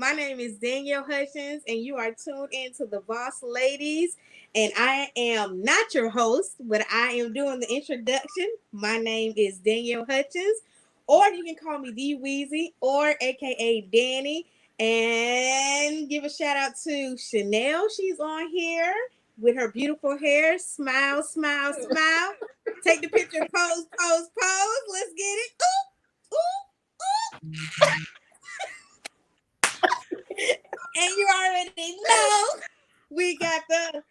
My name is Danielle Hutchins, and you are tuned into the Boss Ladies. And I am not your host, but I am doing the introduction. My name is Danielle Hutchins, or you can call me D Weezy, or AKA Danny. And give a shout out to Chanel. She's on here with her beautiful hair. Smile, smile, smile. Take the picture, pose, pose, pose. Let's get it. Ooh, ooh, ooh. And you already know we got the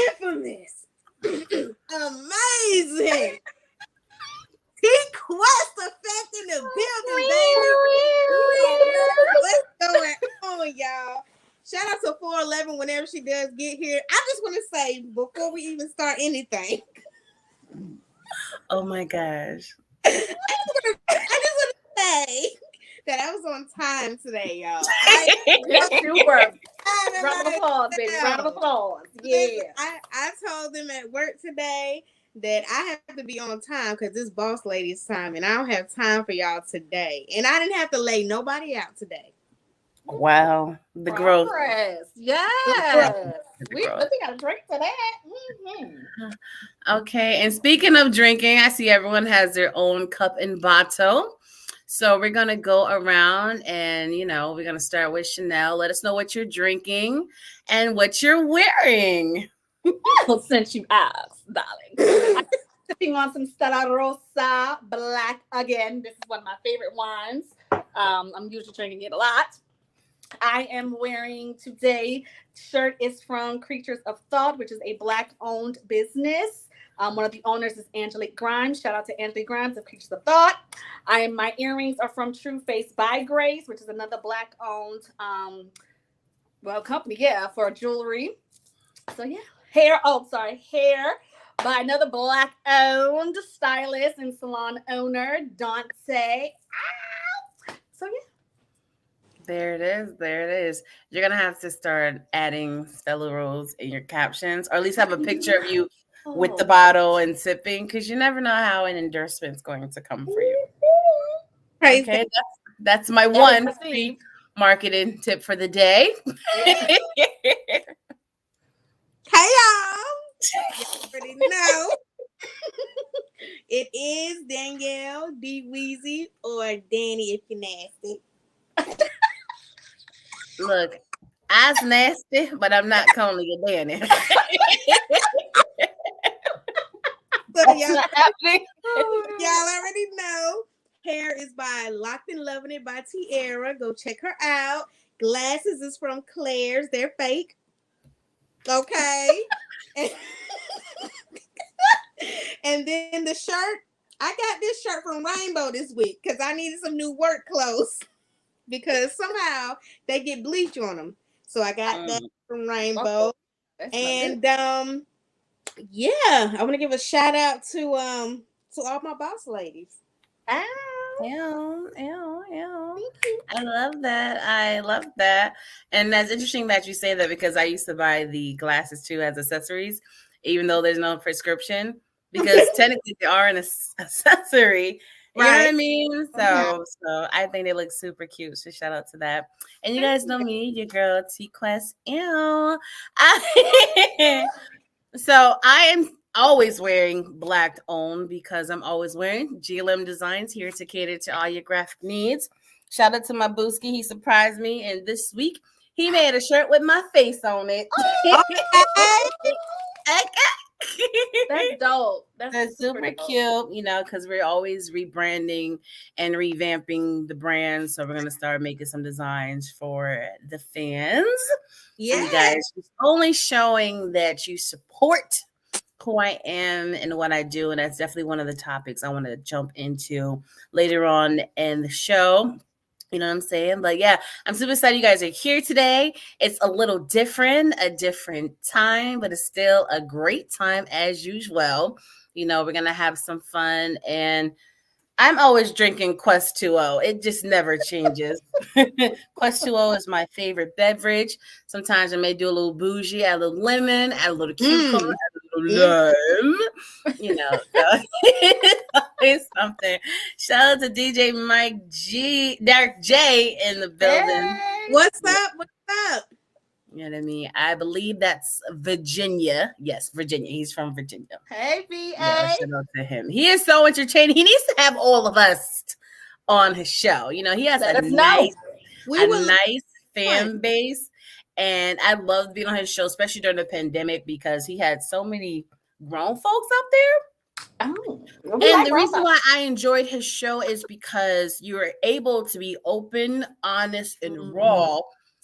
infamous, amazing TQuest effect in the building, baby. What's going on, y'all? Shout out to 411 whenever she does get here. I just want to say, before we even start anything. Oh my gosh. I just want to say that I was on time today, y'all. Yes, you were. Round of applause, baby. Round of applause. Yeah. I told them at work today that I have to be on time because this boss lady's time, and I don't have time for y'all today. And I didn't have to lay nobody out today. Wow. The growth. Yes. We got a drink for that. Mm-hmm. Okay. And speaking of drinking, I see everyone has their own cup and bottle. So we're going to go around and, we're going to start with Chanel. Let us know what you're drinking and what you're wearing. Well, since you asked, darling. I'm sipping on some Stella Rosa Black again. This is one of my favorite wines. I'm usually drinking it a lot. I am wearing today, shirt is from Creatures of Thought, which is a Black-owned business. One of the owners is Angelique Grimes. Shout out to Angelique Grimes of Creatures of Thought. My earrings are from True Face by Grace, which is another Black-owned company, for jewelry. So yeah, hair by another Black-owned stylist and salon owner, Dante. So yeah. There it is. You're going to have to start adding Stella Rose in your captions, or at least have a picture of you with the bottle and sipping, because you never know how an endorsement's going to come for you. Okay, that's my one free marketing tip for the day. Hey, y'all. You already know. It is Danielle, D Weezy, or Danny if you're nasty. Look, I's nasty, but I'm not calling you Danny. So y'all already know. Hair is by Locked and Loving It by Tiara. Go check her out. Glasses is from Claire's. They're fake. Okay. And then the shirt. I got this shirt from Rainbow this week because I needed some new work clothes. Because somehow they get bleach on them. So I got that from Rainbow. And I want to give a shout out to all my boss ladies. Ew. I love that. And that's interesting that you say that, because I used to buy the glasses too as accessories, even though there's no prescription, because technically they are an accessory. You know what I mean? So I think they look super cute. So shout out to that. And you guys know me, your girl TQuestGLM. So I am always wearing Black owned because I'm always wearing GLM designs here to cater to all your graphic needs. Shout out to my Booski. He surprised me. And this week he made a shirt with my face on it. That's dope. That's super cute, because we're always rebranding and revamping the brand. So we're going to start making some designs for the fans. Yeah. You guys, it's only showing that you support who I am and what I do. And that's definitely one of the topics I want to jump into later on in the show. You know what I'm saying? But yeah, I'm super excited you guys are here today. It's a little different, a different time, but it's still a great time as usual. We're going to have some fun, and I'm always drinking Quest 2.0. It just never changes. Quest 2.0 is my favorite beverage. Sometimes I may do a little bougie, add a little lemon, add a little cucumber, add a little lime. So it's always something. Shout out to DJ Derek J in the building. What's up? What's up? You know what I mean? I believe that's Virginia. Yes, Virginia. He's from Virginia. Hey, VA. Yeah, shout out to him. He is so entertaining. He needs to have all of us on his show. You know, he has a nice fan base. And I loved being on his show, especially during the pandemic, because he had so many grown folks out there. Oh, and the reason why I enjoyed his show is because you were able to be open, honest, and raw,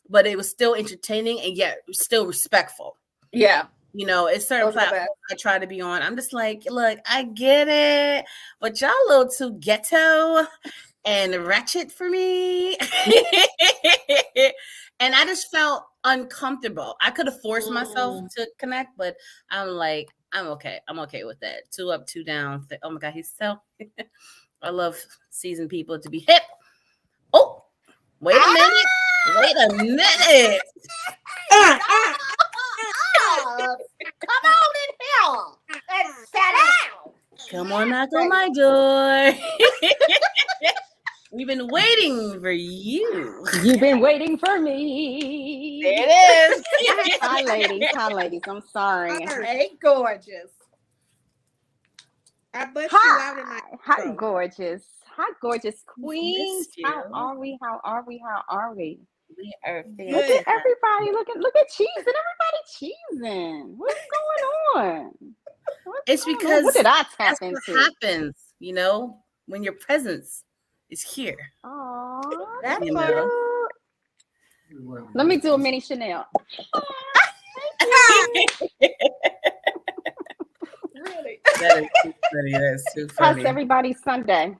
but it was still entertaining and yet still respectful. Yeah. You know, it's certain platforms I try to be on. I'm just like, look, I get it, but y'all a little too ghetto and ratchet for me. And I just felt uncomfortable. I could have forced myself to connect, but I'm like, I'm okay. I'm okay with that. 2 up, 2 down. Oh my God, he's so. I love seasoned people to be hip. Oh, wait a minute. Wait a minute. Come on in here and sit down. Come on, knock on my door. We've been waiting for you. You've been waiting for me. There it is. Hi, ladies. Hi, ladies. I'm sorry. Hey, gorgeous. I bet you out in my Hi, gorgeous. Hi, gorgeous queens. How are we? How are we? How are we? We are Look at everybody. Look at cheesing. Everybody cheesing. What's going on? It's because what did I tap that's into? what happens, you know, when your presence is here. Oh, that's you know. Let me do a mini Chanel. Really? That is too funny. That's too funny. How's everybody's Sunday?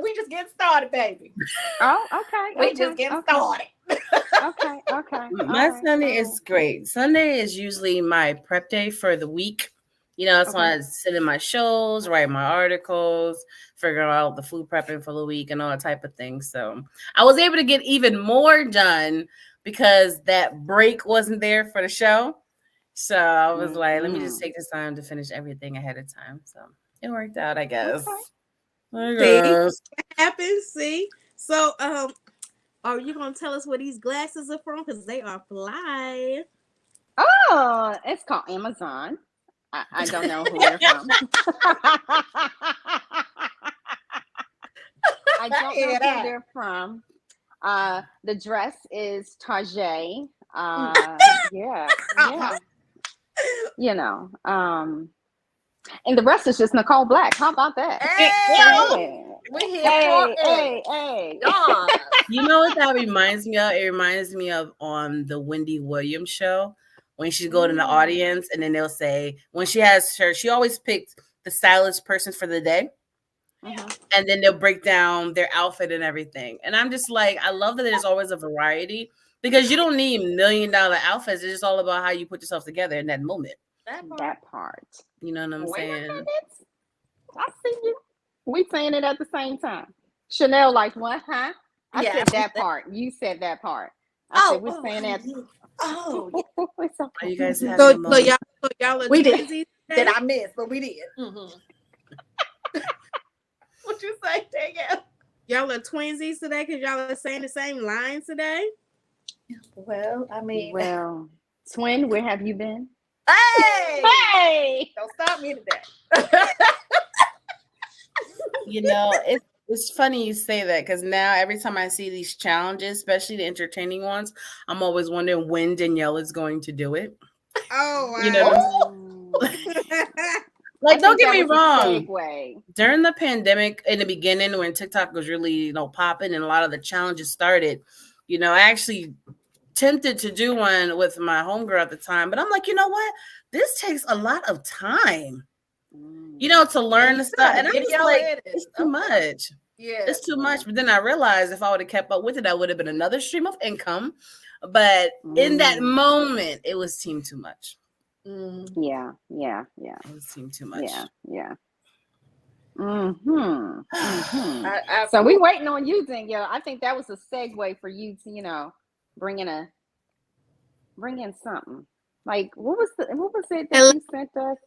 We just getting started, baby. Oh, okay. We just getting started. Okay. My Sunday is great. Sunday is usually my prep day for the week. You know, that's when I sit in my shows, write my articles, figure out the food prepping for the week and all that type of thing. So I was able to get even more done because that break wasn't there for the show. So I was like, let me just take this time to finish everything ahead of time. So it worked out, I guess. See, what happens? See, so are you gonna tell us where these glasses are from? Because they are fly. Oh, it's called Amazon. I don't know who they're from. I don't know who they're from. The dress is Target. Yeah. You know. And the rest is just Nicole Black. How about that? Hey, we're here hey. You know what that reminds me of? It reminds me of on the Wendy Williams show when she go to the audience and then they'll say, when she has her, she always picks the stylish person for the day. And then they'll break down their outfit and everything. And I'm just like, I love that there's always a variety because you don't need $1 million outfits. It's just all about how you put yourself together in that moment. That part. You know what I'm saying? I see you. We saying it at the same time. Chanel, like what, huh? I said that part. You said that part. I said we're saying that. Oh, it's okay. Are you guys having So a moment? y'all are we did. twinsies That I missed, but we did. What you say, Danielle? Y'all are twinsies today because y'all are saying the same lines today. Well, I mean, Twin, where have you been? Hey! Don't stop me today. You know, it's funny you say that because now every time I see these challenges, especially the entertaining ones, I'm always wondering when Danielle is going to do it. Oh, wow. You know, like don't get me wrong. During the pandemic, in the beginning, when TikTok was really popping and a lot of the challenges started, I actually tempted to do one with my homegirl at the time, but I'm like, you know what? This takes a lot of time. To learn the stuff. And I'm just like, it's too much. Yeah. It's too much. But then I realized if I would have kept up with it, that would have been another stream of income. But in that moment, it was seemed too much. Yeah. It seemed too much. Yeah. So we waiting on you, Danielle. I think that was a segue for you to, bring in something. Like what was it that you sent us?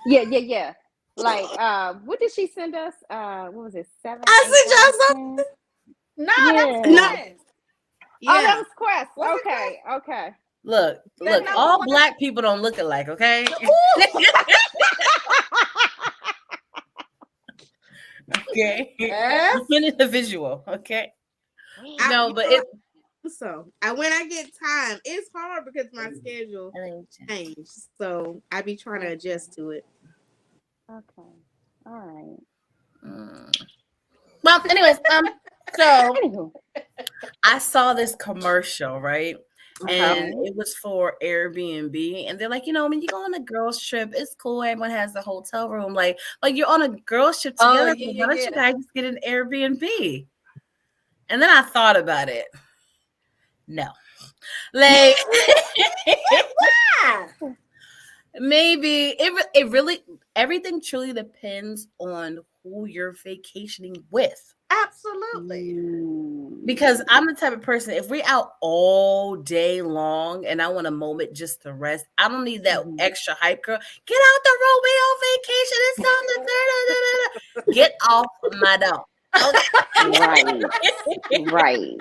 Yeah. Like what did she send us? What was it? 7. I sent y'all something. No, that's Yeah. Oh, that was Quest. Okay, okay. Look, all Black people don't look alike, okay? Okay. Yes. Finish the visual, okay? No, but it. So when I get time, it's hard because my schedule changed. So I be trying to adjust to it. Okay. All right. Well, anyways, so I saw this commercial, right? And it was for Airbnb, and they're like, when you go on a girls trip, it's cool. Everyone has a hotel room, like you're on a girls trip together. Why don't you guys just get an Airbnb? And then I thought about it. No, like maybe it really everything truly depends on who you're vacationing with. Absolutely. Because I'm the type of person, if we're out all day long and I want a moment just to rest, I don't need that extra hype, girl. Get out the room. We on vacation. It's time to get off my dog. Okay. Right.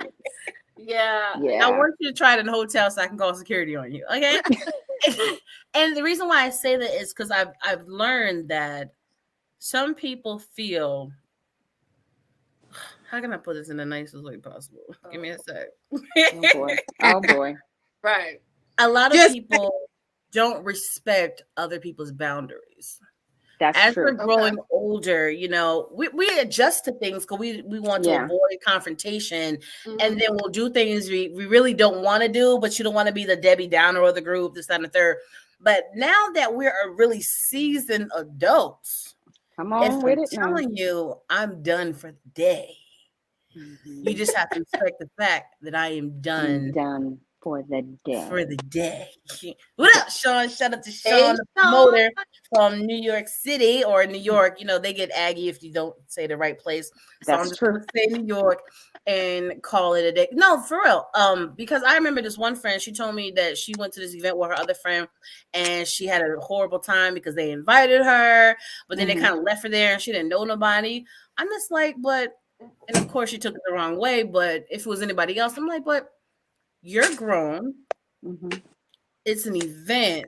Yeah. I want you to try it in a hotel so I can call security on you. Okay. And the reason why I say that is because I've learned that some people feel. How can I put this in the nicest way possible? Give me a sec. Oh boy. Right. A lot of people don't respect other people's boundaries. As true. we're growing older, we adjust to things because we want to avoid confrontation, and then we'll do things we really don't want to do, but you don't want to be the Debbie Downer of the group, this, that, and the third. But now that we're a really seasoned adults, come on with it. Telling you, I'm done for the day. You just have to respect the fact that I am done for the day. What up, Sean? Shout out to Sean, the promoter from New York City or New York. They get aggy if you don't say the right place. So I'm just going to say New York and call it a day. No, for real. Because I remember this one friend, she told me that she went to this event with her other friend and she had a horrible time because they invited her, but then they kind of left her there and she didn't know nobody. I'm just like, and of course she took it the wrong way, but if it was anybody else, I'm like, but you're grown. It's an event.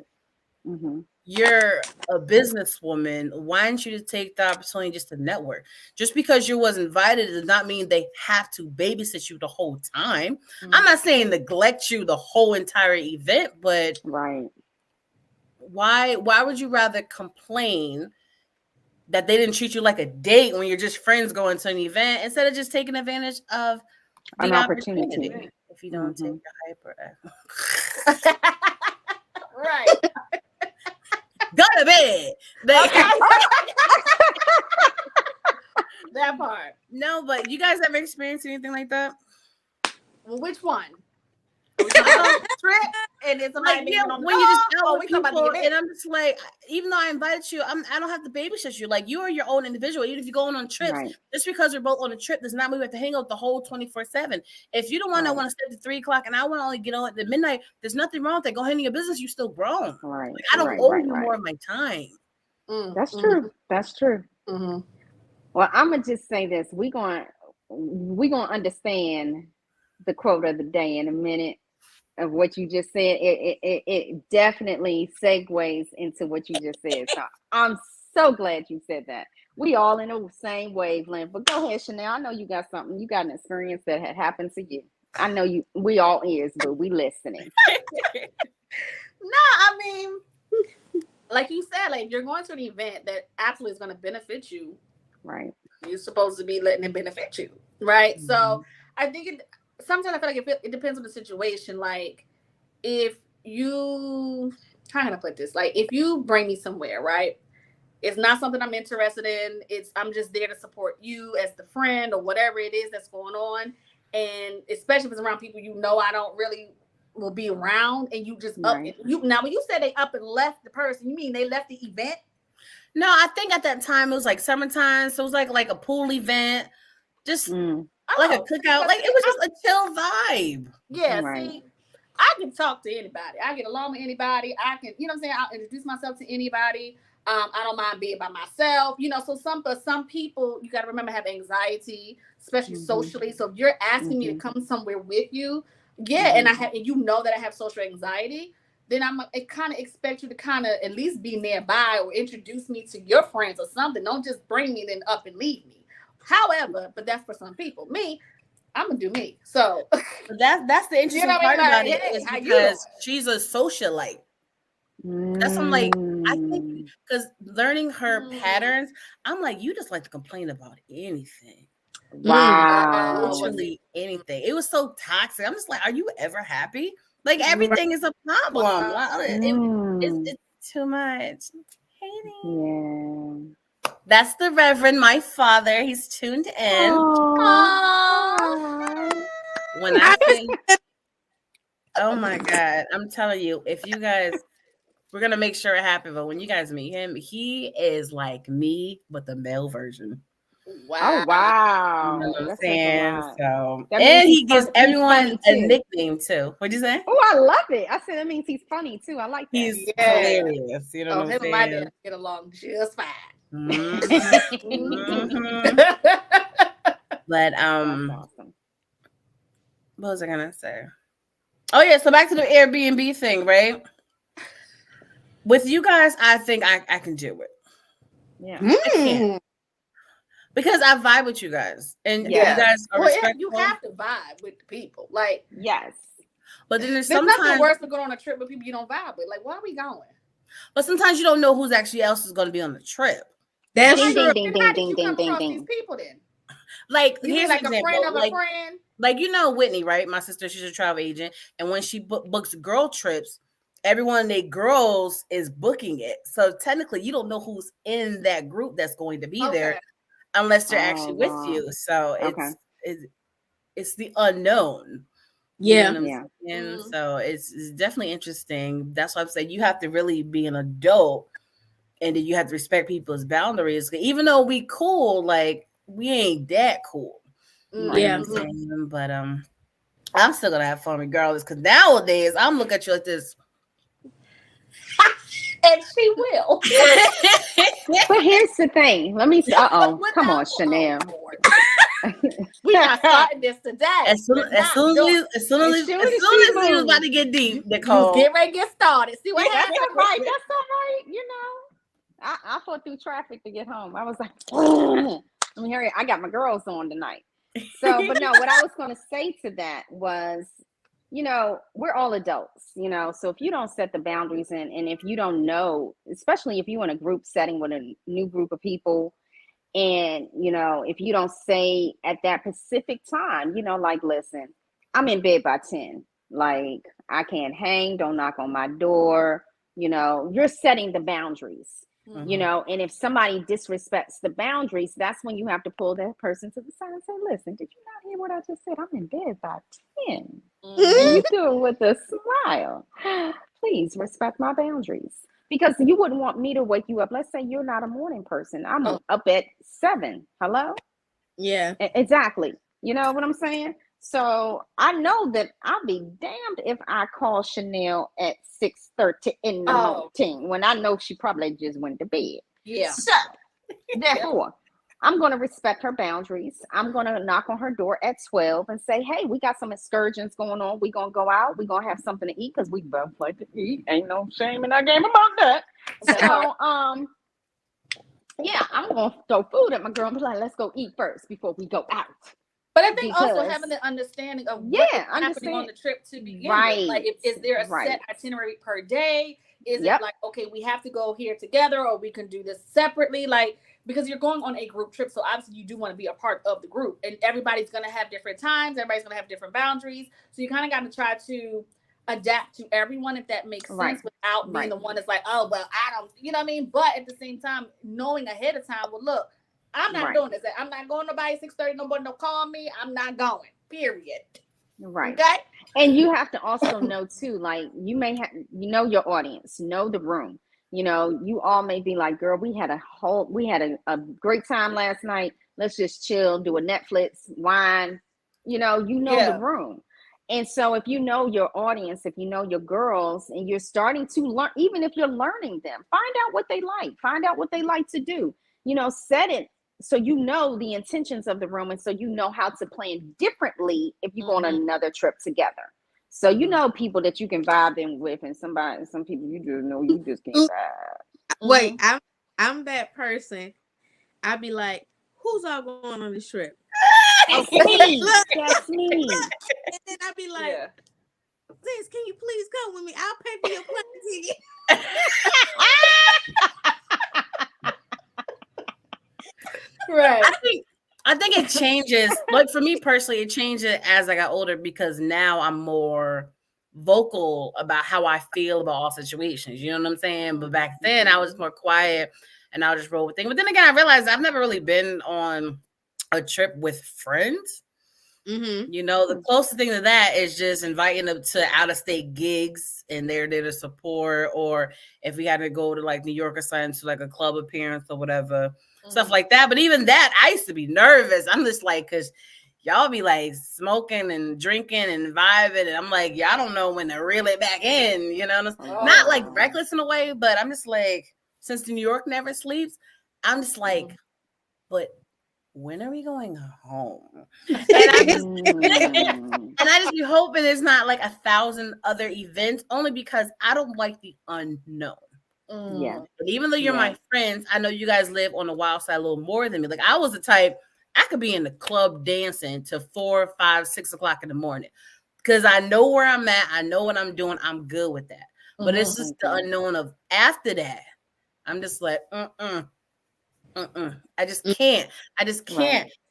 You're a businesswoman. Why don't you just take the opportunity just to network? Just because you was invited does not mean they have to babysit you the whole time. I'm not saying neglect you the whole entire event, but why would you rather complain that they didn't treat you like a date when you're just friends going to an event instead of just taking advantage of the opportunity? If you don't take the hyper. Right. Go to bed. That part. No, but you guys ever experienced anything like that? Well, which one? Trip and it's like, when you just out with people, and I'm just like, even though I invited you, I don't have to babysit you. Like, you are your own individual. Even if you're going on trips, just because we're both on a trip does not mean we have to hang out the whole 24/7. If you're the one that want to stay to 3 o'clock and I want to only get on at midnight, there's nothing wrong with that. Go handle your business. You still grown. Like, I don't owe you more of my time. That's true. That's true. Well, I'm gonna just say this: we gonna understand the quote of the day in a minute. Of what you just said, it definitely segues into what you just said. So I'm so glad you said that. We all in the same wavelength. But go ahead, Chanel. I know you got something. You got an experience that had happened to you. I know you. We all is, but we listening. No, I mean, like you said, like you're going to an event that absolutely is going to benefit you. Right. You're supposed to be letting it benefit you, right? So I think sometimes I feel like it depends on the situation. Like, if you, how can I put this? Like, if you bring me somewhere, right? It's not something I'm interested in. I'm just there to support you as the friend or whatever it is that's going on. And especially if it's around people I don't really will be around, and you just now when you said they up and left the person, you mean they left the event? No, I think at that time it was like summertime, so it was like a pool event. Just like a cookout, like it was just a chill vibe. Yeah, see, I can talk to anybody. I get along with anybody. I can, what I'm saying? I'll introduce myself to anybody. I don't mind being by myself. So some people, you got to remember, have anxiety, especially socially. So if you're asking me to come somewhere with you, Yeah, and and you know that I have social anxiety, then I kind of expect you to kind of at least be nearby or introduce me to your friends or something. Don't just bring me then up and leave me. However, but that's for some people. Me, I'm gonna do me. So that's the interesting part about it is because she's a socialite. That's I'm like, I think because learning her patterns, I'm like, you just like to complain about anything. Wow. Literally anything. It was so toxic. I'm just like, are you ever happy? Like everything is a problem. Wow. It's too much. Yeah. That's the Reverend, my father. He's tuned in. When I say, oh my God, I'm telling you, if you guys, we're gonna make sure it happens. But when you guys meet him, he is like me, but the male version. Wow! Oh wow! You know what I'm saying? So, that and he gives everyone a nickname too. What'd you say? Oh, I love it. I said that means he's funny too. I like that. He's hilarious. You know what I'm saying? My dad get along just fine. But awesome. What was I gonna say? Oh yeah, so back to the Airbnb thing, right? With you guys, I think I can do it. Yeah, I can. Because I vibe with you guys, and you guys are respectful. You have to vibe with the people, like yes. But then there's nothing worse than going on a trip with people you don't vibe with. Like, why are we going? But sometimes you don't know who's actually else is going to be on the trip. That's true. How did you come across these people then? Like, here's like an example. A friend of a friend. Like, you know Whitney, right? My sister, she's a travel agent, and when she books girl trips, everyone of their girls is booking it. So technically, you don't know who's in that group that's going to be there. Unless they're actually with you. So it's the unknown. Yeah. And so it's definitely interesting. That's why I'm saying you have to really be an adult and then you have to respect people's boundaries. Even though we cool, like we ain't that cool. Yeah. But I'm still gonna have fun regardless because nowadays I'm looking at you like this. And she will. But here's the thing. Let me. Come on, Chanel. We not starting this today. As soon as he was about to get deep, Nicole, get ready to get started. See what happens. That's all right. You know, I fought through traffic to get home. I was like, let me hurry. I got my girls on tonight. So, but no, what I was going to say to that was, you know, we're all adults, you know, so if you don't set the boundaries and if you don't know, especially if you're in a group setting with a new group of people, and, you know, if you don't say at that specific time, you know, like, listen, I'm in bed by 10, like, I can't hang, don't knock on my door, you know, you're setting the boundaries. You know, and if somebody disrespects the boundaries, that's when you have to pull that person to the side and say, listen, did you not hear what I just said? I'm in bed by 10. You do it with a smile. Please respect my boundaries. Because you wouldn't want me to wake you up. Let's say you're not a morning person. I'm up at 7. Hello? Yeah. Exactly. You know what I'm saying? So I know that I'll be damned if I call Chanel at 6:30 in the morning when I know she probably just went to bed. Yeah. So therefore, I'm going to respect her boundaries. I'm going to knock on her door at 12 and say, hey, we got some excursions going on. We're going to go out. We're going to have something to eat because we both like to eat. Ain't no shame in our game about that. So, yeah, I'm going to throw food at my girl and be like, let's go eat first before we go out. But I think also having the understanding of what is happening on the trip to begin with. Like, is there a set itinerary per day? Is it like, okay, we have to go here together or we can do this separately? Like, because you're going on a group trip, so obviously you do want to be a part of the group. And everybody's going to have different times. Everybody's going to have different boundaries. So you kind of got to try to adapt to everyone, if that makes sense, without being the one that's like, oh, well, I don't, you know what I mean? But at the same time, knowing ahead of time, well, look, I'm not doing this. I'm not going to nobody 6:30. Nobody don't call me. I'm not going. Period. Right. Okay. And you have to also know too, like you may have, you know, your audience, know the room. You know, you all may be like, girl, we had a great time last night. Let's just chill, do a Netflix, wine. You know the room. And so if you know your audience, if you know your girls and you're starting to learn, even if you're learning them, find out what they like, find out what they like to do, you know, set it. So you know the intentions of the room, and so you know how to plan differently if you go on another trip together. So you know people that you can vibe in with, and some people you just know you just can't vibe. Wait, I'm that person. I'd be like, who's all going on this trip? That's me. That's me. And then I'd be like, Sis, can you please come with me? I'll pay for your plane ticket. Right. I think it changes. Like for me personally, it changes as I got older because now I'm more vocal about how I feel about all situations. You know what I'm saying? But back then I was more quiet and I'll just roll with things. But then again, I realized I've never really been on a trip with friends. Mm-hmm. You know, the closest thing to that is just inviting them to out of state gigs and they're there to support, or if we had to go to like New York or something to like a club appearance or whatever, stuff like that. But even that, I used to be nervous. I'm just like, because y'all be like smoking and drinking and vibing, and I'm like, y'all don't know when to reel it back in, you know? Not like reckless in a way, but I'm just like, since New York never sleeps, I'm just like, but when are we going home? And I just be hoping it's not like 1,000 other events, only because I don't like the unknown. Yeah. But even though you're my friends, I know you guys live on the wild side a little more than me. Like I was the type, I could be in the club dancing to 4, 5, 6 o'clock in the morning because I know where I'm at. I know what I'm doing. I'm good with that. But it's just the unknown of after that. I'm just like, I just can't.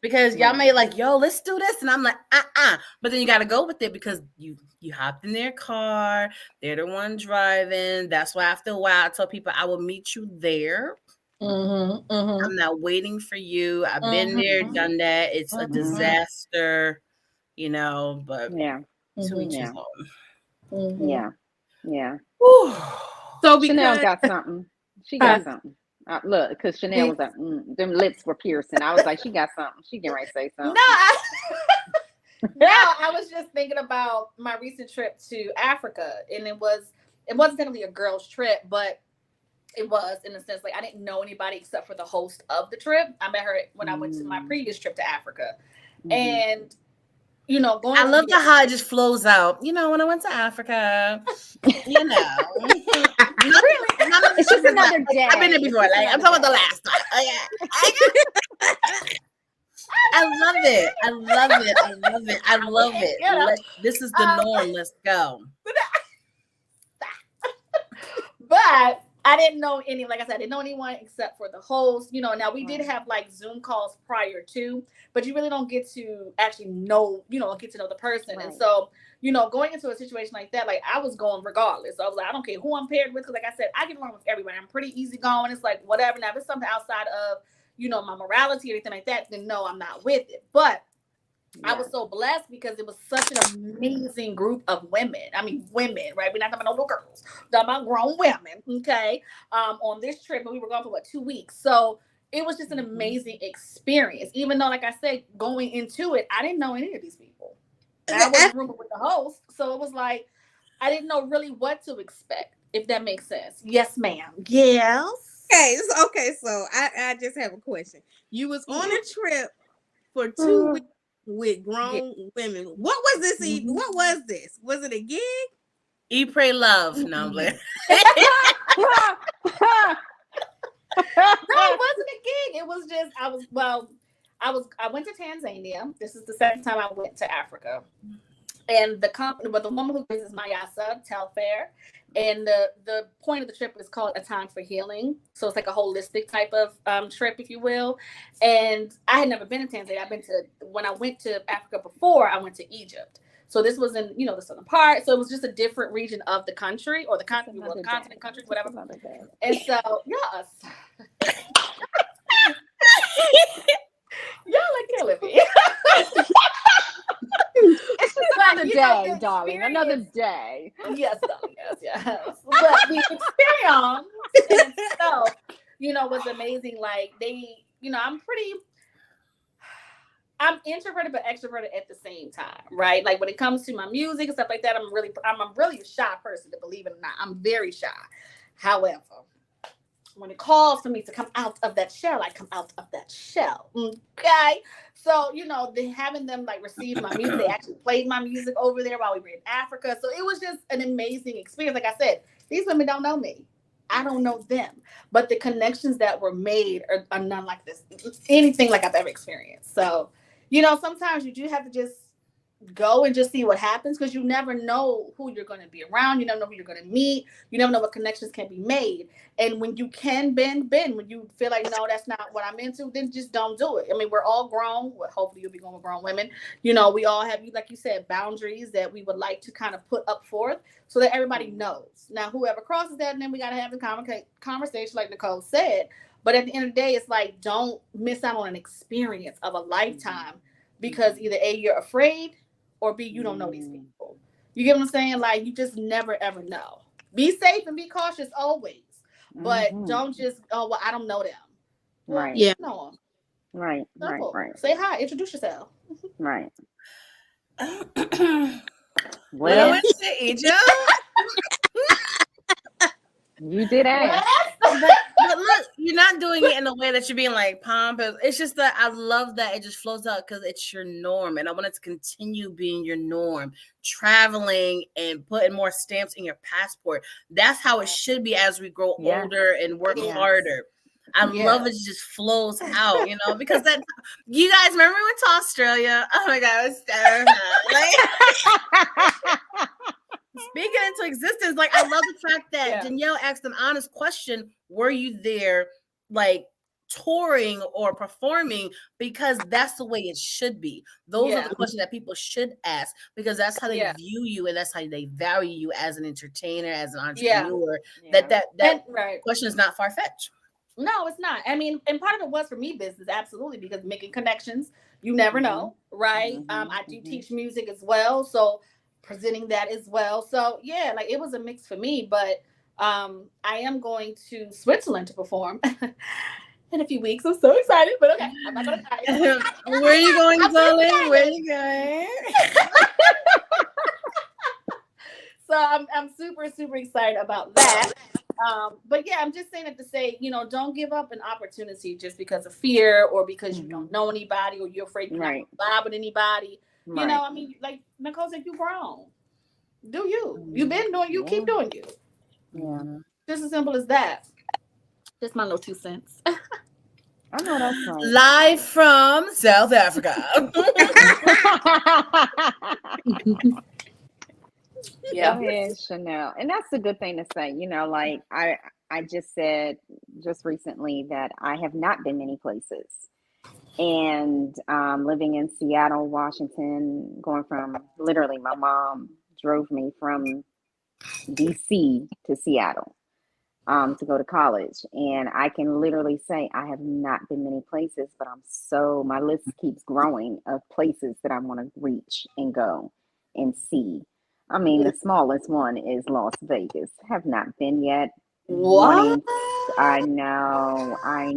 Because y'all may like, yo, let's do this. And I'm like, But then you got to go with it because you hopped in their car. They're the one driving. That's why after a while, I tell people I will meet you there. I'm not waiting for you. I've been there, done that. It's a disaster, you know, but to each his own. Yeah. So Chanel got something. She got something. Look, because Chanel was like, them lips were piercing. I was like, she got something. She can say something. No, I was just thinking about my recent trip to Africa, and it wasn't technically a girls' trip, but it was in a sense like I didn't know anybody except for the host of the trip. I met her when I went to my previous trip to Africa, and you know, I love how it just flows out. You know, when I went to Africa, you know. Really? It's just another day. I've been there before. Like I'm talking about the last time. I love it. I love it. This is the norm. Let's go. But I didn't know any, like I said, I didn't know anyone except for the host. You know, now we did have like Zoom calls prior to, but you really don't get to actually know, get to know the person. Right. And so, going into a situation like that, like I was going regardless. So I was like, I don't care who I'm paired with. Cause like I said, I get along with everybody. I'm pretty easygoing. It's like, whatever. Now if it's something outside of, my morality or anything like that, then no, I'm not with it. But I was so blessed because it was such an amazing group of women. I mean, women, right? We're not talking about little girls. We're talking about grown women, okay? On this trip, and we were gone for 2 weeks. So it was just an amazing experience. Even though, like I said, going into it, I didn't know any of these people. And I was rooming with the host. So it was like, I didn't know really what to expect, if that makes sense. Yes, ma'am. Yes. Okay, so I just have a question. You was on a trip for 2 weeks with grown women. What was this? What was this? Was it a gig? Eat, pray, love. No, I'm playing. No, it wasn't a gig. It was just I went to Tanzania. This is the second time I went to Africa. And the woman who is Mayasa Telfair. And the point of the trip is called A Time for Healing. So it's like a holistic type of trip, if you will. And I had never been to Tanzania. When I went to Africa before, I went to Egypt. So this was in, the southern part. So it was just a different region of the country, or the continent, country, whatever. And so, yes. Y'all are killing me. It's just another day, darling. Another day. Yes, darling. Yes. But the experience in itself, was amazing. Like I'm introverted but extroverted at the same time, right? Like when it comes to my music and stuff like that, I'm a really shy person, to believe it or not. I'm very shy. However, when it calls for me to come out of that shell, I come out of that shell. Okay. So, having them like receive my music, they actually played my music over there while we were in Africa. So it was just an amazing experience. Like I said, these women don't know me. I don't know them. But the connections that were made are none like this, anything like I've ever experienced. So, sometimes you do have to just go and just see what happens, because you never know who you're going to be around. You never know who you're going to meet. You never know what connections can be made. And when you can bend. When you feel like, no, that's not what I'm into, then just don't do it. I mean, we're all grown. Well, hopefully you'll be going with grown women. We all have, like you said, boundaries that we would like to kind of put up forth so that everybody knows. Now, whoever crosses that, and then we got to have the conversation like Nicole said. But at the end of the day, it's like, don't miss out on an experience of a lifetime because either A, you're afraid, or B, you don't know these people. You get what I'm saying? Like, you just never, ever know. Be safe and be cautious always. But don't just, I don't know them. Well, right. Yeah. Know them. Right. Simple. Right. Say hi. Introduce yourself. Right. Well, went to Egypt. You did ask. But look, you're not doing it in a way that you're being like pompous. It's just that I love that it just flows out because it's your norm. And I want it to continue being your norm. Traveling and putting more stamps in your passport. That's how it should be as we grow older and work harder. I love it just flows out, because that you guys remember we went to Australia? Oh my God, it was terrifying. Speaking into existence, like I love the fact that Danielle asked an honest question. Were you there like touring or performing? Because that's the way it should be. Those are the questions that people should ask, because that's how they view you and that's how they value you as an entertainer, as an entrepreneur. That question is not far-fetched. No, it's not. I mean, and part of it was for me business, absolutely, because making connections, you never know, right? I do teach music as well, so presenting that as well. So yeah, like it was a mix for me, but I am going to Switzerland to perform in a few weeks. I'm so excited, but okay, I'm not gonna die. Where are you going, darling? Where are you going? So I'm super, super excited about that. But yeah, I'm just saying it to say, don't give up an opportunity just because of fear or because you don't know anybody or you're afraid you're not going to vibe with anybody. Right. I mean, like Nicole said, you grown. Do you. You've been doing you, keep doing you. Yeah. Just as simple as that. Just my little 2 cents. I know that's right. Live from South Africa. Yeah. Go ahead, Chanel. And that's a good thing to say. Like I just said just recently that I have not been many places. And living in Seattle, Washington, going from literally my mom drove me from DC to Seattle to go to college. And I can literally say I have not been many places, but my list keeps growing of places that I want to reach and go and see. I mean, the smallest one is Las Vegas. Have not been yet. What? I know. I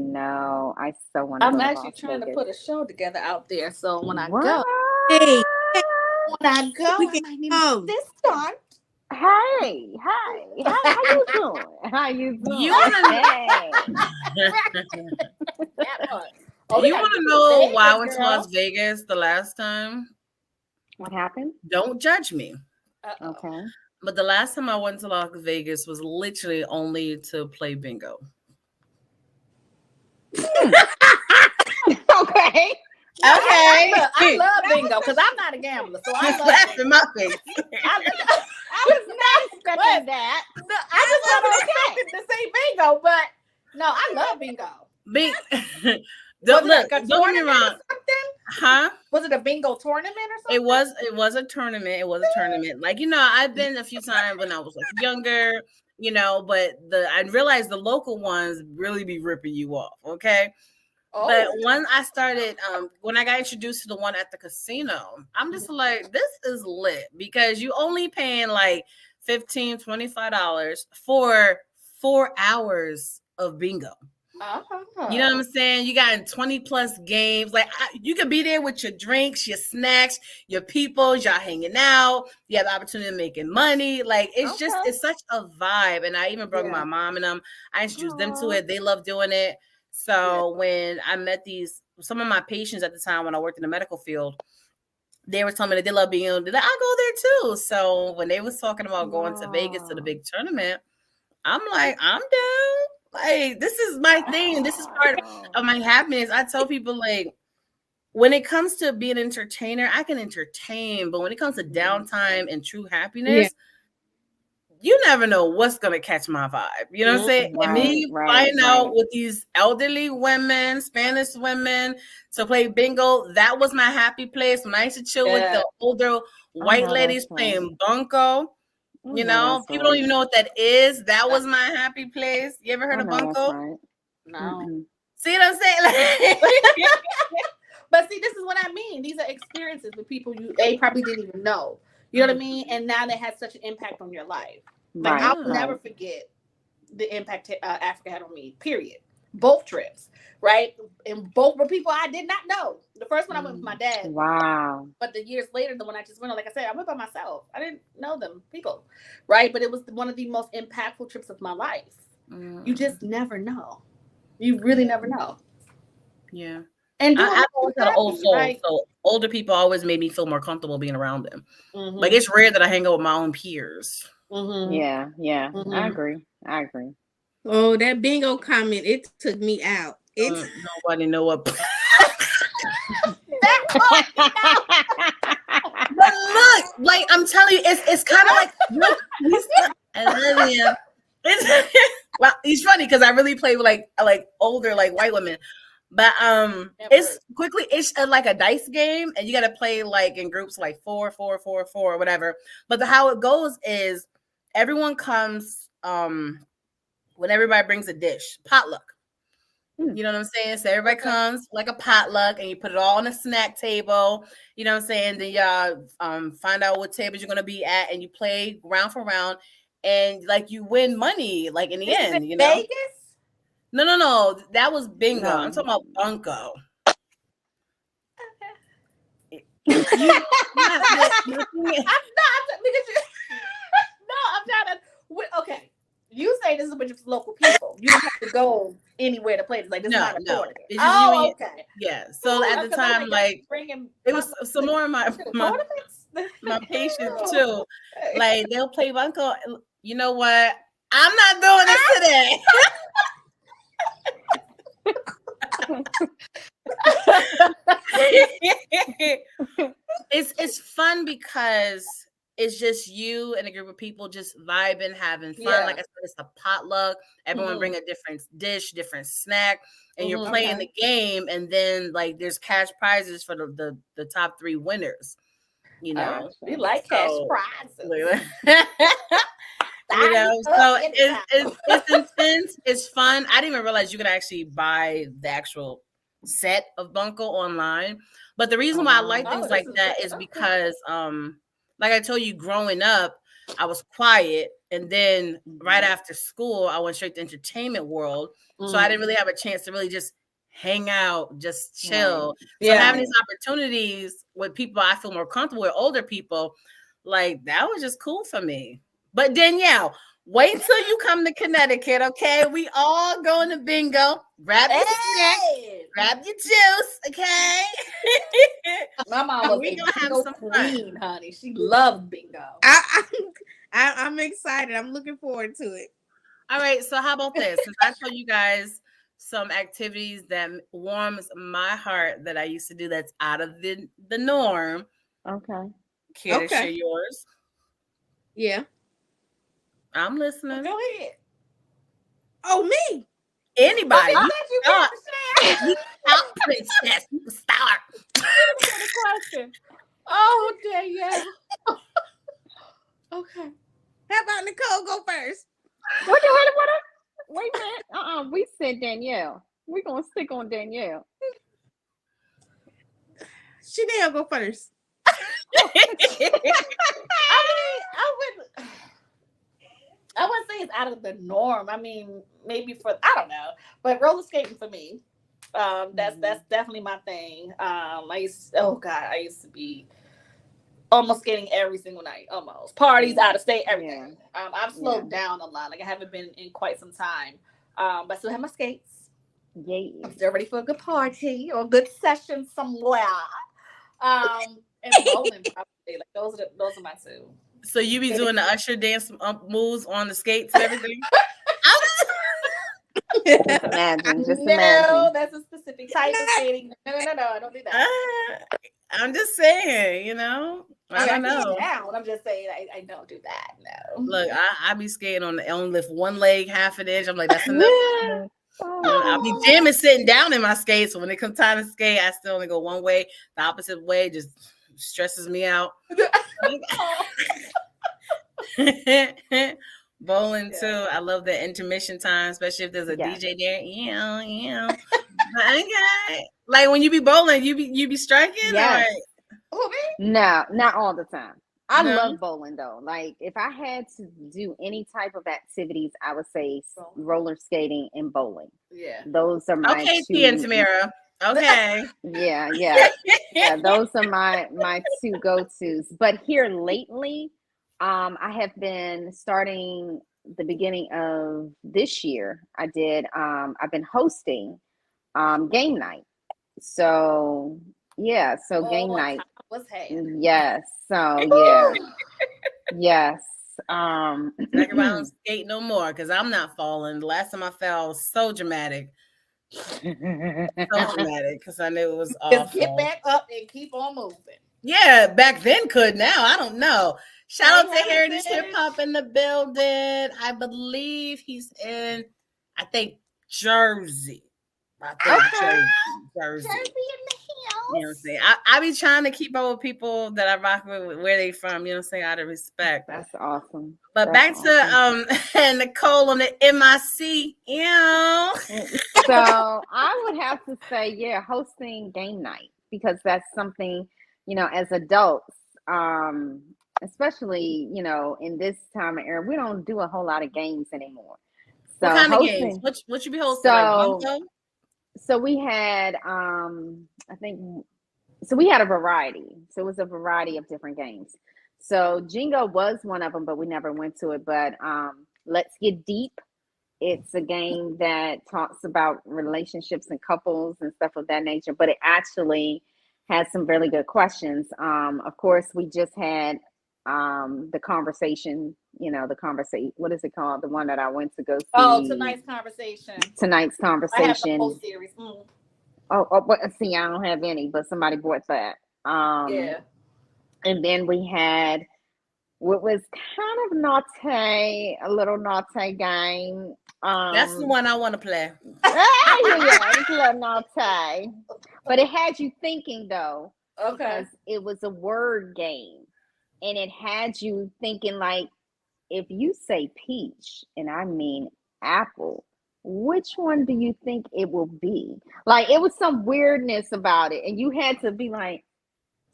so want to go to I'm actually Las trying Vegas. to put a show together out there. So when I What? go, When I might need this time. Hey, how you doing? How you doing? You want to know why I went to Las Vegas the last time? What happened? Don't judge me. Okay. But the last time I went to Las Vegas was literally only to play bingo. Okay. I love bingo because I'm not a gambler, so I laughed in my face. I was not expecting that. No, I just wasn't expecting to say bingo, but no, I love bingo. Don't get me wrong. Huh? Was it a bingo tournament or something? It was a tournament. It was a tournament. Like, I've been a few times when I was like younger, but I realized the local ones really be ripping you off. Okay. Oh. But when I started, when I got introduced to the one at the casino, I'm just like, this is lit because you only paying like $15, $25 for 4 hours of bingo. You know what I'm saying? You got 20 plus games. Like you could be there with your drinks, your snacks, your people, y'all hanging out. You have the opportunity of making money. Like it's just, it's such a vibe. And I even brought my mom and them. I introduced them to it. They love doing it. So when I met some of my patients at the time when I worked in the medical field, they were telling me that they love being able to, I go there too. So when they was talking about going to Vegas to the big tournament, I'm like, I'm down. Like, this is my thing. This is part of my happiness. I tell people, like, when it comes to being an entertainer, I can entertain. But when it comes to downtime and true happiness, you never know what's going to catch my vibe. You know what I'm saying? And me flying out with these elderly women, Spanish women, to play bingo, that was my happy place. When I used to chill with the older white ladies playing bunco. You know, people don't even know what that is. That was my happy place. You ever heard of bunco? No. See what I'm saying? But see, this is what I mean. These are experiences with people they probably didn't even know. You know what I mean? And now they had such an impact on your life. Like I'll never forget the impact Africa had on me. Period. Both trips, right? And both were people I did not know. The first one I went with my dad. Wow. But the years later, the one I just went on, like I said, I went by myself. I didn't know them people, right? But it was one of the most impactful trips of my life. You just never know. You really never know. Yeah. And I've always had an old soul, right? So older people always made me feel more comfortable being around them. Like it's rare that I hang out with my own peers. Yeah. I agree. Oh, that bingo comment, it took me out. Nobody know what. But look, like I'm telling you, it's kind of like look. I love him. Well, he's funny because I really play with like older like white women. But it's like a dice game, and you got to play like in groups like 4, 4, 4, 4, or whatever. But how it goes is everyone comes when everybody brings a dish, potluck. You know what I'm saying? So everybody comes like a potluck, and you put it all on a snack table. You know what I'm saying? Then y'all find out what tables you're gonna be at, and you play round for round, and like you win money like in the end. You know? Vegas? No. That was bingo. No. I'm talking about bunco. Okay. I'm trying to. Okay. You say this is a bunch of local people. You don't have to go anywhere to play. It's like this is not a tournament. It's just okay. Yeah. So at the time, like it was some more of my patients too. Like they'll play bunco. You know what? I'm not doing this today. It's fun because it's just you and a group of people just vibing, having fun. Like I said, it's a potluck. Everyone bring a different dish, different snack, and you're playing the game. And then like there's cash prizes for the top 3 winners. You know, we like cash prizes. You know, so it's intense. It's fun. I didn't even realize you could actually buy the actual set of bunco online. But the reason why I like things like that is because, like I told you, growing up, I was quiet, and then right after school, I went straight to entertainment world. So I didn't really have a chance to really just hang out, just chill. So having these opportunities with people I feel more comfortable with, older people, like that was just cool for me. But Danielle, wait till you come to Connecticut, okay? We all going to bingo. Grab your snack, grab your juice, okay? My mom was gonna have some queen, honey. She loved bingo. I'm excited. I'm looking forward to it. All right, so how about this? Since I told you guys some activities that warms my heart that I used to do that's out of the norm. Okay. Care to share yours? Yeah. I'm listening. Go ahead. Oh, me. Anybody. You start. Princess. You start. Question. Oh, Danielle. Okay. How about Nicole go first? What? Wait a minute. We said Danielle. We're going to stick on Danielle. Chanel go first. I would. I wouldn't say it's out of the norm. I mean, maybe I don't know, but roller skating for me, that's definitely my thing. I used to be almost skating every single night, almost parties, out of state, everything. I've slowed down a lot. Like I haven't been in quite some time, but I still have my skates. I'm still ready for a good party or a good session somewhere. And bowling probably. Like those are my two. So you be doing the usher dance moves on the skates and everything? Just imagine. No, that's a specific type of skating. No, I don't do that. I'm just saying, you know. I don't know. I'm just saying I don't do that. No. Look, I be skating on only lift one leg half an inch. I'm like, that's enough. I'll be jamming sitting down in my skates. So when it comes time to skate, I still only go one way. The opposite way just stresses me out. Bowling too. I love the intermission time, especially if there's a DJ there. Yeah. Okay. Like when you be bowling, you be striking. Yes. No, not all the time. I love bowling though. Like if I had to do any type of activities, I would say roller skating and bowling. Yeah, those are my two. Tia and Tamara. Okay. yeah. Those are my two go-tos. But here lately, I have been starting the beginning of this year. I've been hosting game night. So game night. Yes. So yes. Not around skate no more because I'm not falling. The last time I fell was so dramatic. Because I knew it was awful. Just get back up and keep on moving. Yeah, back then could. Now I don't know. Shout out to Heritage Hip Hop in the building. I believe he's in, I think, Jersey. Jersey. You know what I'm saying? I be trying to keep up with people that I rock with where they from, you know what I'm saying, out of respect. That's awesome. But back to Nicole on the MIC. So I would have to say, hosting game night, because that's something, as adults, especially, in this time of era, we don't do a whole lot of games anymore. So what kind of games? What you be hosting? So we had, we had a variety. So it was a variety of different games. So Jingo was one of them, but we never went to it. But Let's Get Deep. It's a game that talks about relationships and couples and stuff of that nature, but it actually has some really good questions. Of course, we just had the conversation, what is it called? The one that I went to go see. Oh, Tonight's Conversation. I have the whole series. But see, I don't have any, but somebody bought that. And then we had what was kind of a little naughty game. That's the one I want to play. It's a little naughty. But it had you thinking though. Okay. Because it was a word game. And it had you thinking, like, if you say peach and I mean apple, which one do you think it will be? Like, it was some weirdness about it. And you had to be like,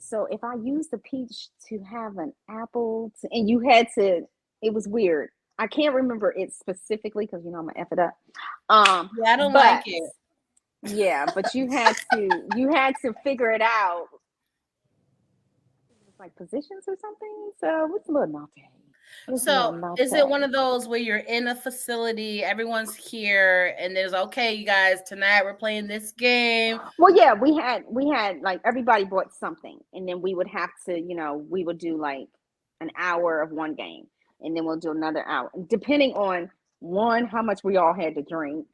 so if I use the peach to have an apple, and you had to, it was weird. I can't remember it specifically because, I'm going to F it up. I don't like it. Yeah, but you had to figure it out. Like positions or something. So it's a little naughty. So is it one of those where you're in a facility, everyone's here, and there's okay, you guys, tonight we're playing this game? Well, yeah, we had like everybody brought something, and then we would have to, we would do like an hour of one game, and then we'll do another hour, depending on one, how much we all had to drink.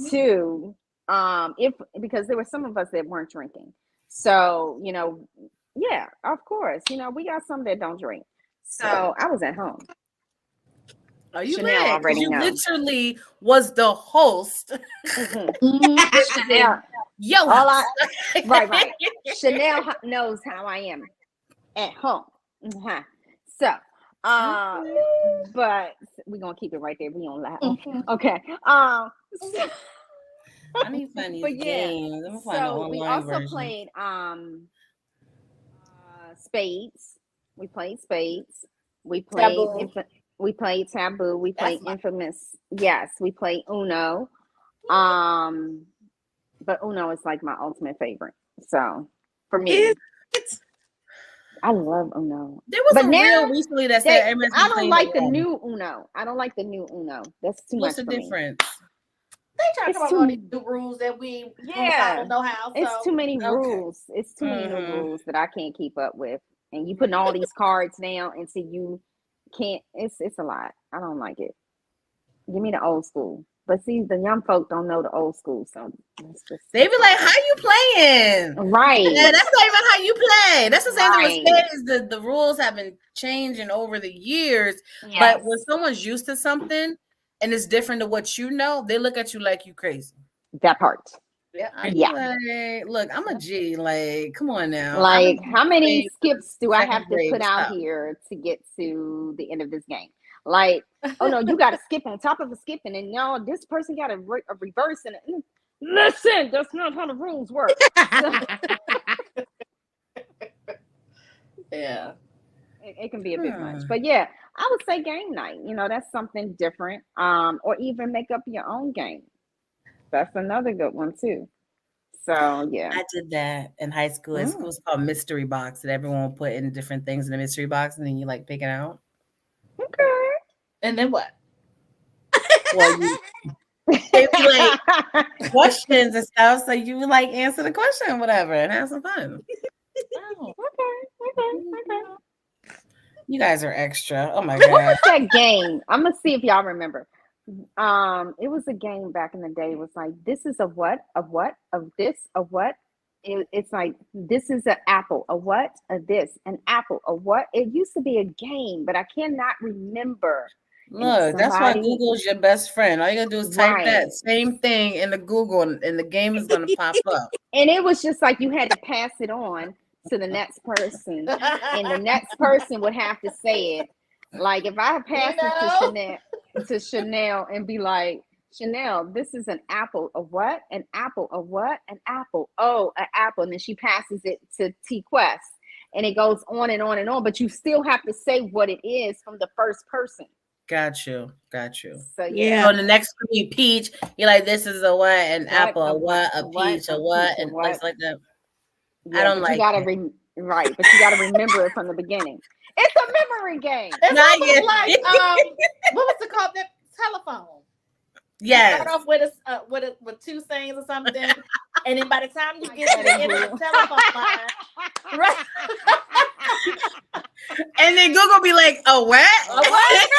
Two, because there were some of us that weren't drinking. So, yeah, of course. We got some that don't drink. So I was at home. Are you Chanel already? You literally was the host. Chanel, right. Chanel knows how I am at home. So, but we're gonna keep it right there. We don't laugh. Okay. I need funny games. So we also played spades. We played spades. We played We played Taboo. We played Infamous. Yes, we played Uno. But Uno is like my ultimate favorite. So for me, I love Uno. There was a reel recently that said I don't like the new Uno. I don't like the new Uno. That's too much for me. What's the difference? They talk about all the rules that we don't know how. So. It's too many rules. It's too many new rules that I can't keep up with. And you putting all these cards down until you can't. It's a lot. I don't like it. Give me the old school. But see, the young folk don't know the old school, so they be like, "How you playing?" Right? Yeah, that's not even how you play. That's the same thing. Is the rules have been changing over the years, but when someone's used to something and it's different to what you know, they look at you like you crazy. That part. Yeah. Like, look, I'm a G. Like, come on now. Like, how many skips do I have to put out here to get to the end of this game? Like, oh no, you got to skip on top of a skip, and then no, this person got a reverse. And listen, that's not how the rules work. Yeah, it can be a bit much, but yeah, I would say game night. You know, that's something different. Or even make up your own game. That's another good one too. So yeah, I did that in high school. It was called Mystery Box, and everyone would put in different things in the mystery box, and then you like pick it out. Okay. And then what? Well, it'd be like questions and stuff, so you would like answer the question or whatever and have some fun. Oh, okay. You guys are extra. Oh my god. What was that game? I'm gonna see if y'all remember. It was a game back in the day. It was like, this is a what, of this, of what. It's like, this is an apple, a what, a this, an apple, a what. It used to be a game, but I cannot remember. Look, that's why Google's your best friend. All you gotta do is type that same thing in the Google, and the game is gonna pop up. And it was just like you had to pass it on to the next person, and the next person would have to say it. Like if I pass it to Chanel and be like, Chanel, this is an apple, a what? An apple, a what? An apple. Oh, an apple. And then she passes it to TQuest. And it goes on and on and on, but you still have to say what it is from the first person. Got you. So yeah. So the next screen, peach, you're like, this is a what? An apple, a what? A peach, a what? And things like that. Yeah, I don't like it. Right, but you gotta remember it from the beginning. It's a memory game. It's almost like what was it called? That telephone. Yes. You start off with two things or something, and then by the time you get to the end of the telephone line, right? And then Google be like, "A what? A what?"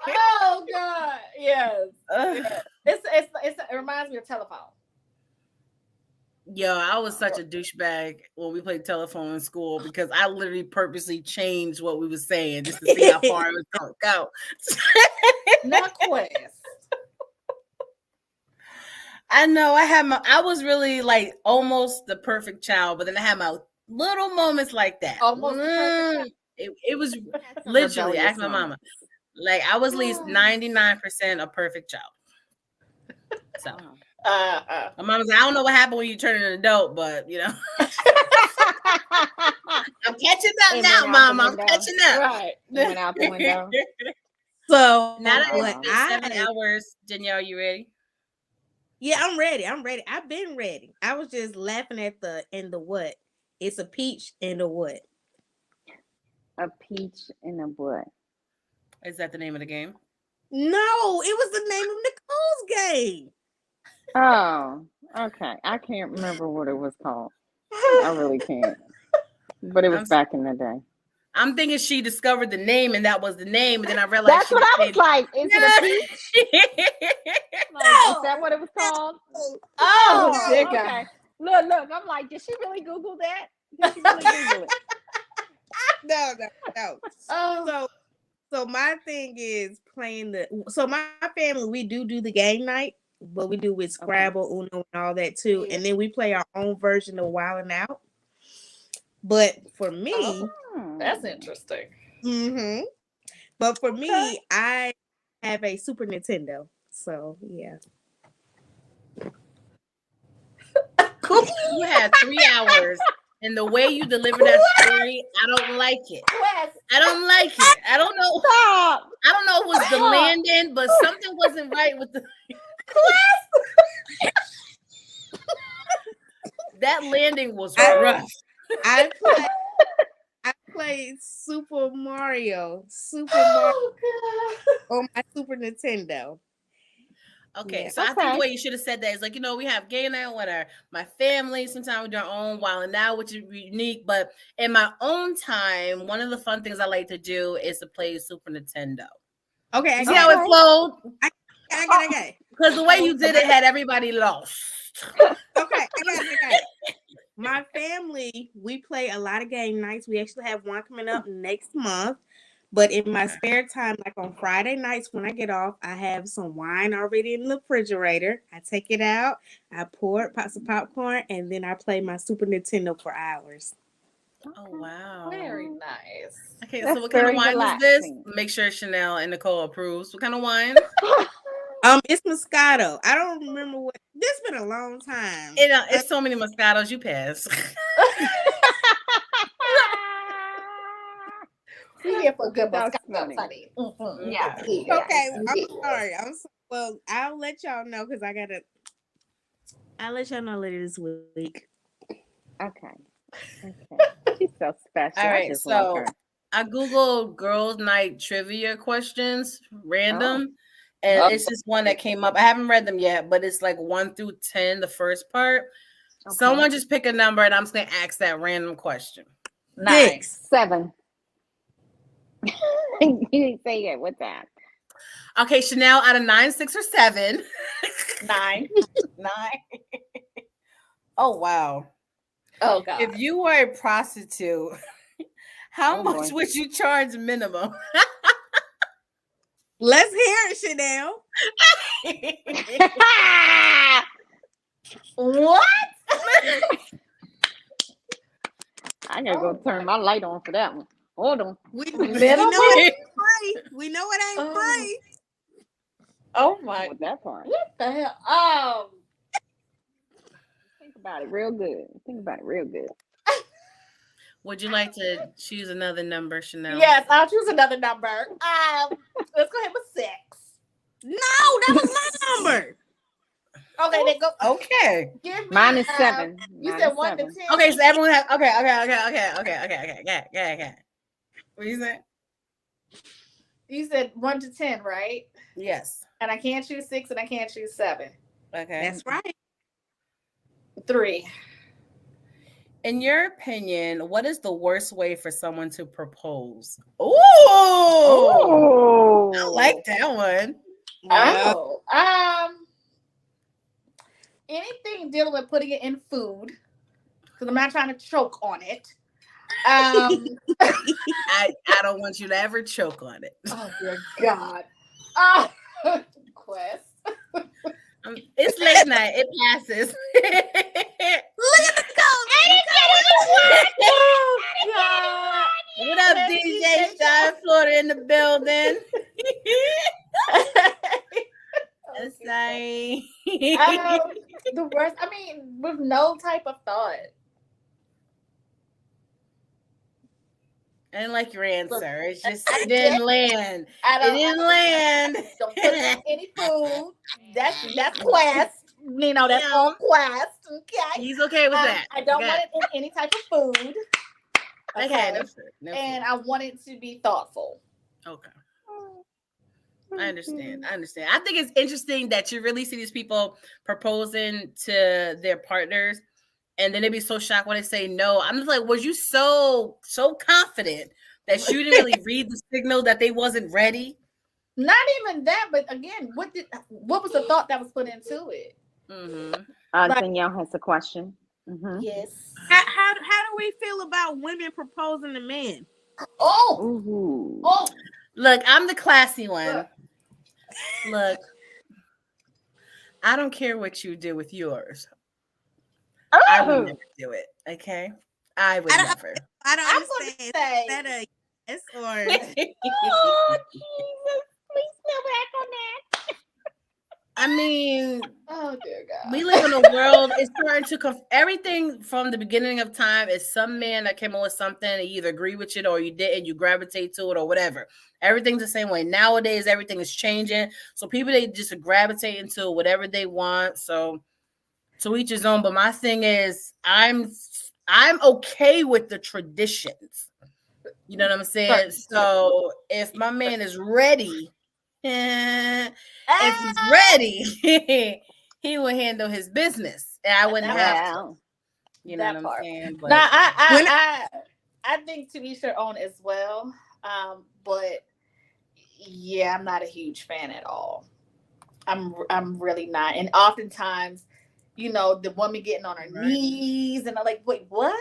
Oh God! Yes. It reminds me of telephone. Yo, I was such a douchebag when we played telephone in school because I literally purposely changed what we were saying just to see how far it was going to go. Not quest. I know I was really like almost the perfect child, but then I had my little moments like that. Almost the perfect child. It was literally, ask my mama. Like I was at least 99% a perfect child. So my mama's like, I don't know what happened when you turn an adult, but you know. I'm catching up now, Mama. I'm catching up. Right. Went out the window. So now that it's 7 hours, Danielle, you ready? Yeah, I'm ready. I've been ready. I was just laughing at the what. It's a peach and a what? A peach and a what? Is that the name of the game? No, it was the name of Nicole's game. Oh, okay. I can't remember what it was called. I really can't. But it was back in the day. I'm thinking she discovered the name and that was the name, and then I realized that's what I was like. Is it a peach? Is that what it was called? Oh, okay. Look. I'm like, did she really Google that? Did she really Google it? No. Oh. So my thing is playing so my family, we do the game night, but we do with Scrabble, Uno, and all that too. And then we play our own version of Wild 'N Out. But for me, that's interesting. Mm-hmm. But for me, I have a Super Nintendo. So yeah. You had 3 hours And the way you deliver that story, I don't like it. I don't like it. I don't know. Stop. I don't know if it was the landing, but something wasn't right with the that landing was rough. I played Super Mario on my Super Nintendo. Okay, Yeah. so I think the way you should have said that is like, we have game night with my family. Sometimes we do our own while and now, which is unique. But in my own time, one of the fun things I like to do is to play Super Nintendo. Okay, you see how it flowed? I got it. Because the way you did it had everybody lost. Okay, I got it. My family, we play a lot of game nights. We actually have one coming up next month. But in my spare time, like on Friday nights when I get off, I have some wine already in the refrigerator. I take it out, I pour it, pop some popcorn, and then I play my Super Nintendo for hours. Oh, wow. Very nice. Okay, That's so what kind of wine relaxing. is this? Make sure Chanel and Nicole approves. What kind of wine? It's Moscato. I don't remember what. This been a long time. It's so many Moscatos. You pass. We here for good That's Moscato, funny. honey. Yeah. Okay, I'm sorry. Well, I'll let y'all know because I'll let y'all know later this week. Okay. She's so special. All right, I just love her. I Googled girls' night trivia questions, random, and it's just one that came up. I haven't read them yet, but it's like 1 through 10, the first part. Okay. Someone just pick a number, and I'm just going to ask that random question. 9. 7. You didn't say it. What's that? Okay, Chanel, out of 9, 6, or 7. 9. 9. Oh, wow. Oh, God. If you were a prostitute, how much would you charge minimum? Let's hear it, Chanel. What? I gotta go turn my light on for that one. Hold on. We know it ain't free. We know it ain't free. Oh my! With that part. What the hell? Think about it real good. Would you like to choose another number, Chanel? Yes, I'll choose another number. Let's go ahead with 6. No, that was my number. Okay, then go. Okay. Give me, mine is 7. You said 1 to 10. Okay, so everyone has. Okay. What you say? You said 1 to 10, right? Yes. And I can't choose 6, and I can't choose 7. Okay, that's right. 3. In your opinion, what is the worst way for someone to propose? Oh, I like that one. Oh, anything dealing with putting it in food, because I'm not trying to choke on it. I don't want you to ever choke on it. Oh dear God. Quest. It's late night. It passes. Look at the ghost. What up, DJ Star Florida in the building? Sorry. The worst. I mean, with no type of thought. I didn't like your answer. It's just it didn't land. It didn't land. Don't put it in any food. That's Quest. You know, that's on Quest. Okay. He's okay with that. I don't want it in any type of food. Okay. And I want it to be thoughtful. Okay. I understand. I think it's interesting that you really see these people proposing to their partners, and then they be so shocked when they say no. I'm just like, was you so confident that you didn't really read the signal that they wasn't ready? Not even that, but again, what was the thought that was put into it? Mm-hmm. Danielle has a question. Mm-hmm. Yes. How do we feel about women proposing to men? Oh. Look, I'm the classy one. Look, I don't care what you do with yours. I would never do it. Okay, I would never. I don't understand. Is that a yes or? Oh Jesus! Please go back on that. I mean, Oh dear God. We live in a world. It's starting to everything from the beginning of time is some man that came up with something. And you either agree with it or you didn't. You gravitate to it or whatever. Everything's the same way nowadays. Everything is changing. So people they just gravitate into whatever they want. So to each his own. But my thing is, I'm okay with the traditions. You know what I'm saying? So if my man is ready, if he's ready, he will handle his business. And I wouldn't have to. You know what I'm saying? But now, I think to each their own as well. But yeah, I'm not a huge fan at all. I'm really not. And oftentimes, the woman getting on her knees and I'm like, wait, what?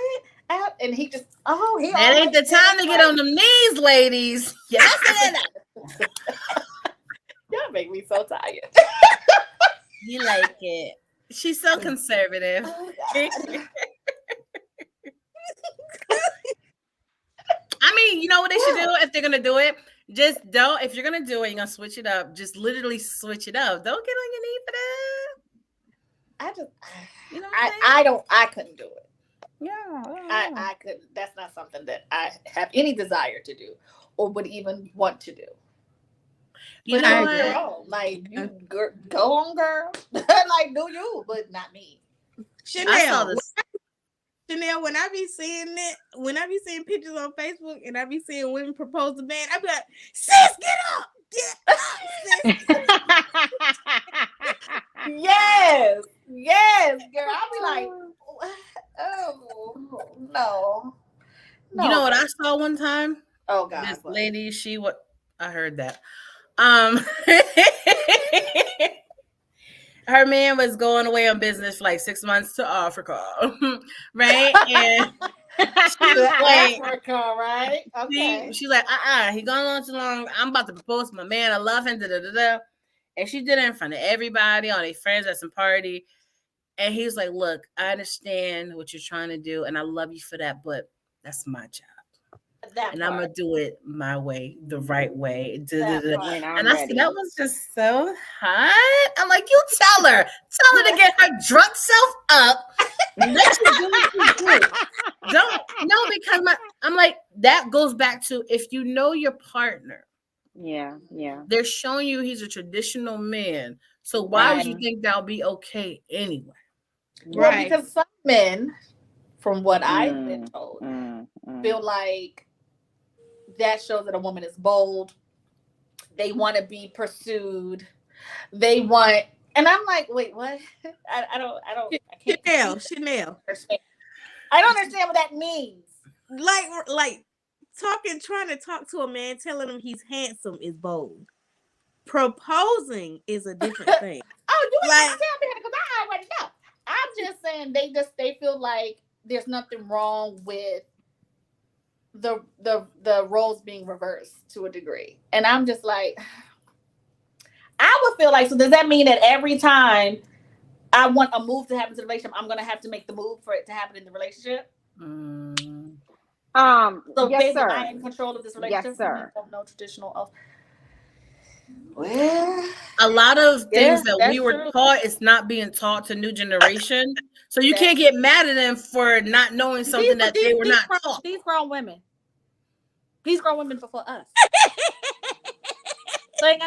And he just, that ain't the time to get on them knees, ladies. Yes, y'all make me so tired. You like it. She's so conservative. I mean, you know what they should do if they're gonna do it? Just don't. If you're gonna do it, you're gonna switch it up. Just literally switch it up. Don't get on your knee for that. I couldn't do it. Yeah, I couldn't. That's not something that I have any desire to do or would even want to do. You know what? Girl, like you go on, girl. Like do you, but not me. Chanel, when I be seeing pictures on Facebook and I be seeing women propose to man, I be like, sis, get up, sis. Yes, girl. I'll be like, oh no. You know what I saw one time? Oh God, this lady, I heard that. Her man was going away on business for like 6 months to Africa, right? And she was like, Africa, right? Okay. She's like, he gone on too long. I'm about to propose to my man. I love him. And she did it in front of everybody, all their friends at some party. And he was like, look, I understand what you're trying to do, and I love you for that, but that's my job. I'm going to do it my way, the right way. And I said, that was just so hot. I'm like, you tell her to get her drunk self up. Let you do what you do. Because I'm like, that goes back to if you know your partner. Yeah. They're showing you he's a traditional man. So why would you think that'll be okay anyway? Well, because some men, from what I've been told, feel like that shows that a woman is bold. They want to be pursued. And I'm like, wait, what? I can't. Chanel. I don't understand what that means. Like trying to talk to a man, telling him he's handsome is bold. Proposing is a different thing. You ain't tell me because I already know. I'm just saying they feel like there's nothing wrong with the roles being reversed to a degree. And I'm just like, I would feel like, so does that mean that every time I want a move to happen to the relationship, I'm going to have to make the move for it to happen in the relationship? So yes, sir. I'm in control of this relationship. Yes, sir. No traditional. Well, a lot of things that we were taught is not being taught to new generation. So you can't get mad at them for not knowing something that they were not taught. These grown women before us. They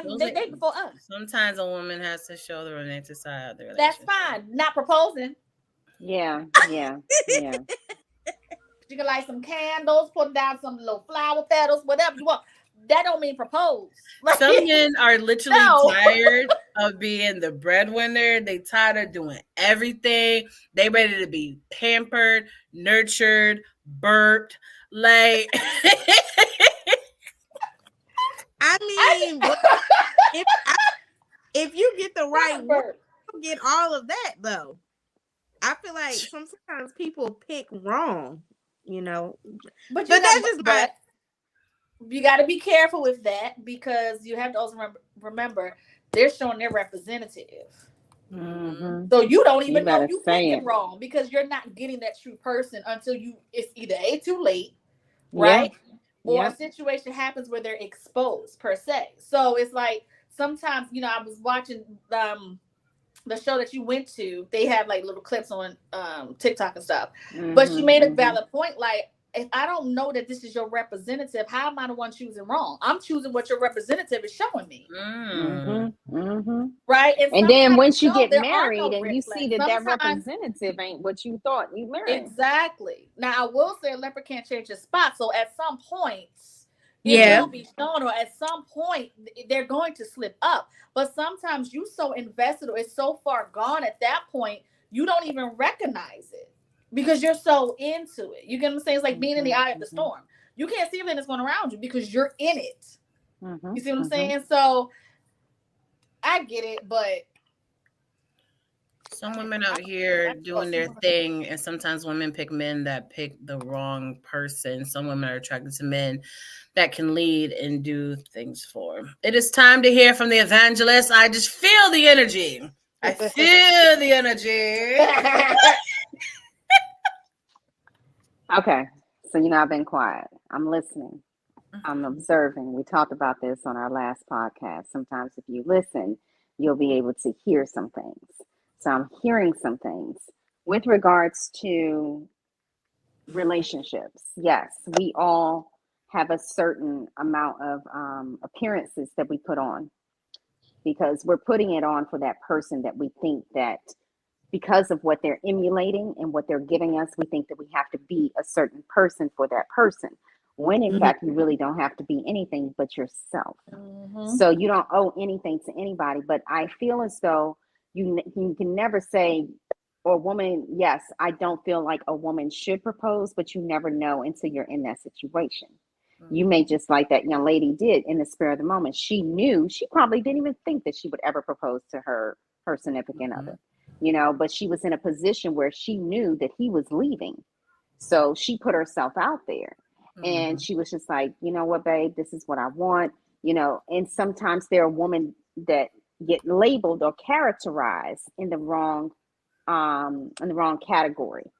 before us. Sometimes a woman has to show the romantic side of the relationship. That's fine. Not proposing. Yeah. You can light some candles, put down some little flower petals, whatever you want. That don't mean propose. Some men are literally tired of being the breadwinner. They tired of doing everything. They ready to be pampered, nurtured, burped. Like, I mean, if you get the right word, you get all of that though. I feel like sometimes people pick wrong, But that's just bad. You got to be careful with that because you have to also remember they're showing their representative. Mm-hmm. So you don't even know you picked it wrong because you're not getting that true person until it's either too late, right? Or a situation happens where they're exposed per se. So it's like sometimes, I was watching the show that you went to, they have like little clips on TikTok and stuff. But she made a valid point, like, if I don't know that this is your representative, how am I the one choosing wrong? I'm choosing what your representative is showing me. Right? And then once you get married and you see that representative ain't what you thought you married. Exactly. Now, I will say a leopard can't change his spot. So at some point, it will be shown, or at some point, they're going to slip up. But sometimes you so invested, or it's so far gone at that point, you don't even recognize it. Because you're so into it. You get what I'm saying? It's like being in the eye of the storm. You can't see everything that's going around you because you're in it. You see what I'm saying? So I get it, but some women out here doing their thing, and sometimes women pick men that pick the wrong person. Some women are attracted to men that can lead and do things for. It is time to hear from the evangelist. I just feel the energy. I feel the energy. Okay, so I've been quiet. I'm listening. I'm observing. We talked about this on our last podcast. Sometimes if you listen, you'll be able to hear some things. So I'm hearing some things with regards to relationships. Yes, we all have a certain amount of appearances that we put on, because we're putting it on for that person that we think that, because of what they're emulating and what they're giving us, we think that we have to be a certain person for that person, when in fact you really don't have to be anything but yourself. So you don't owe anything to anybody. But I feel as though you can never say, or woman, yes, I don't feel like a woman should propose, but you never know until you're in that situation. You may, just like that young lady did, in the spur of the moment. She knew, she probably didn't even think that she would ever propose to her significant other. But she was in a position where she knew that he was leaving. So she put herself out there, and she was just like, you know what, babe, this is what I want, and sometimes there are women that get labeled or characterized in the wrong category.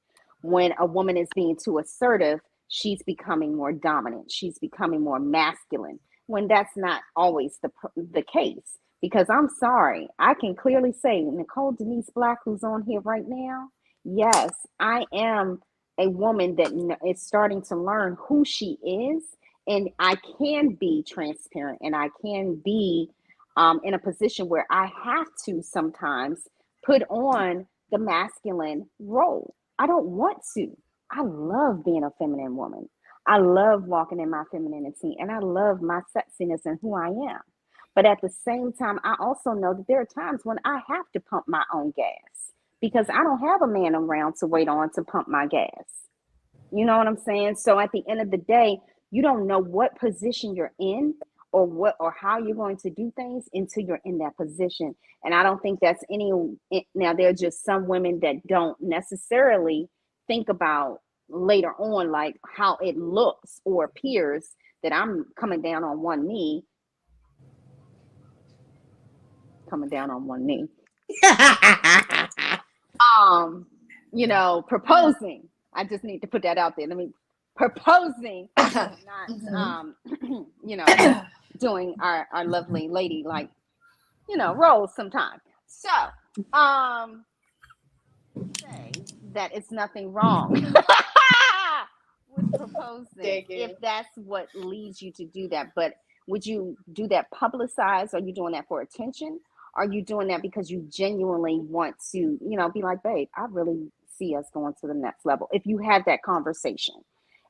When a woman is being too assertive, she's becoming more dominant. She's becoming more masculine, when that's not always the case. Because I'm sorry, I can clearly say, Nicole Denise Black, who's on here right now, yes, I am a woman that is starting to learn who she is, and I can be transparent, and I can be in a position where I have to sometimes put on the masculine role. I don't want to. I love being a feminine woman. I love walking in my femininity, and I love my sexiness and who I am. But at the same time, I also know that there are times when I have to pump my own gas, because I don't have a man around to wait on to pump my gas. You know what I'm saying? So at the end of the day, you don't know what position you're in, or how you're going to do things until you're in that position. And I don't think that's now there are just some women that don't necessarily think about later on, like how it looks or appears that I'm coming down on one knee. Proposing. I just need to put that out there. Proposing, not doing our lovely lady, like, roles sometimes. So say that it's nothing wrong with proposing if that's what leads you to do that. But would you do that publicized? Are you doing that for attention? Are you doing that because you genuinely want to, be like, babe, I really see us going to the next level? If you have that conversation,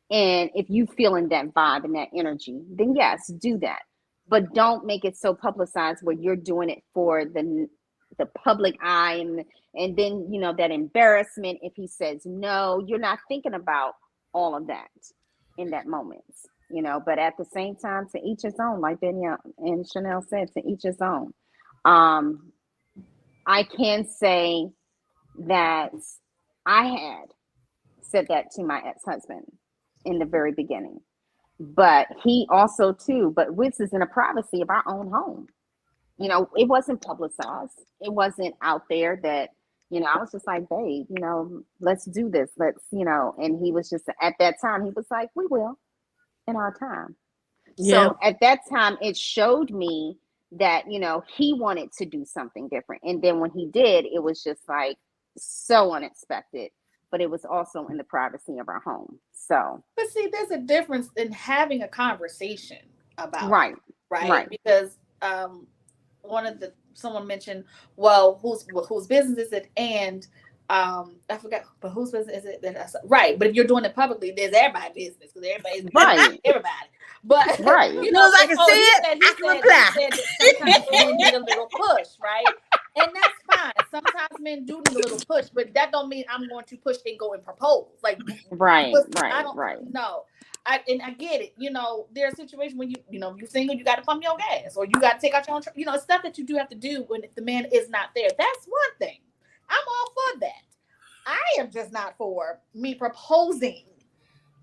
and if you feeling that vibe and that energy, then yes, do that. But don't make it so publicized where you're doing it for the public eye, and then that embarrassment if he says no. You're not thinking about all of that in that moment, but at the same time, to each his own, like Danielle and Chanel said, to each his own. I can say that I had said that to my ex-husband in the very beginning, but he also too, but this is in the privacy of our own home. It wasn't publicized. It wasn't out there that, I was just like, babe, let's do this. Let's, and he was just, at that time, he was like, we will in our time. Yep. So at that time, it showed me that, you know, he wanted to do something different. And then when he did, it was just like so unexpected, but it was also in the privacy of our home. So, but see, there's a difference in having a conversation about right, it, right? right. Because someone mentioned, well, whose business is it? And I forgot, but whose business is it? Right, but if you're doing it publicly, there's everybody's business because everybody's right, everybody. But right. you know, I can see it. I can reply. He said that sometimes men need a little push, right? And that's fine. Sometimes men do need a little push, but that don't mean I'm going to push and go and propose. Like, Right, I don't know. I get it. You know, there's a situation when you single, you got to pump your gas, or you got to take out your own. Stuff that you do have to do when the man is not there. That's one thing. I'm all for that. I am just not for me proposing.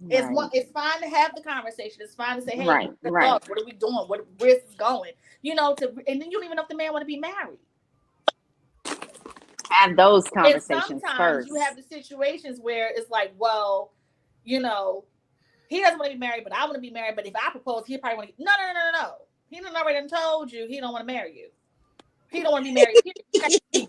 Right. It's fine to have the conversation. It's fine to say, hey, Right. what are we doing? Where's this going? And then you don't even know if the man want to be married. Have those conversations and sometimes first. You have the situations where it's like, well, he doesn't want to be married, but I want to be married. But if I propose, he probably want to. No. He done already told you he don't want to marry you. He don't want to be married. He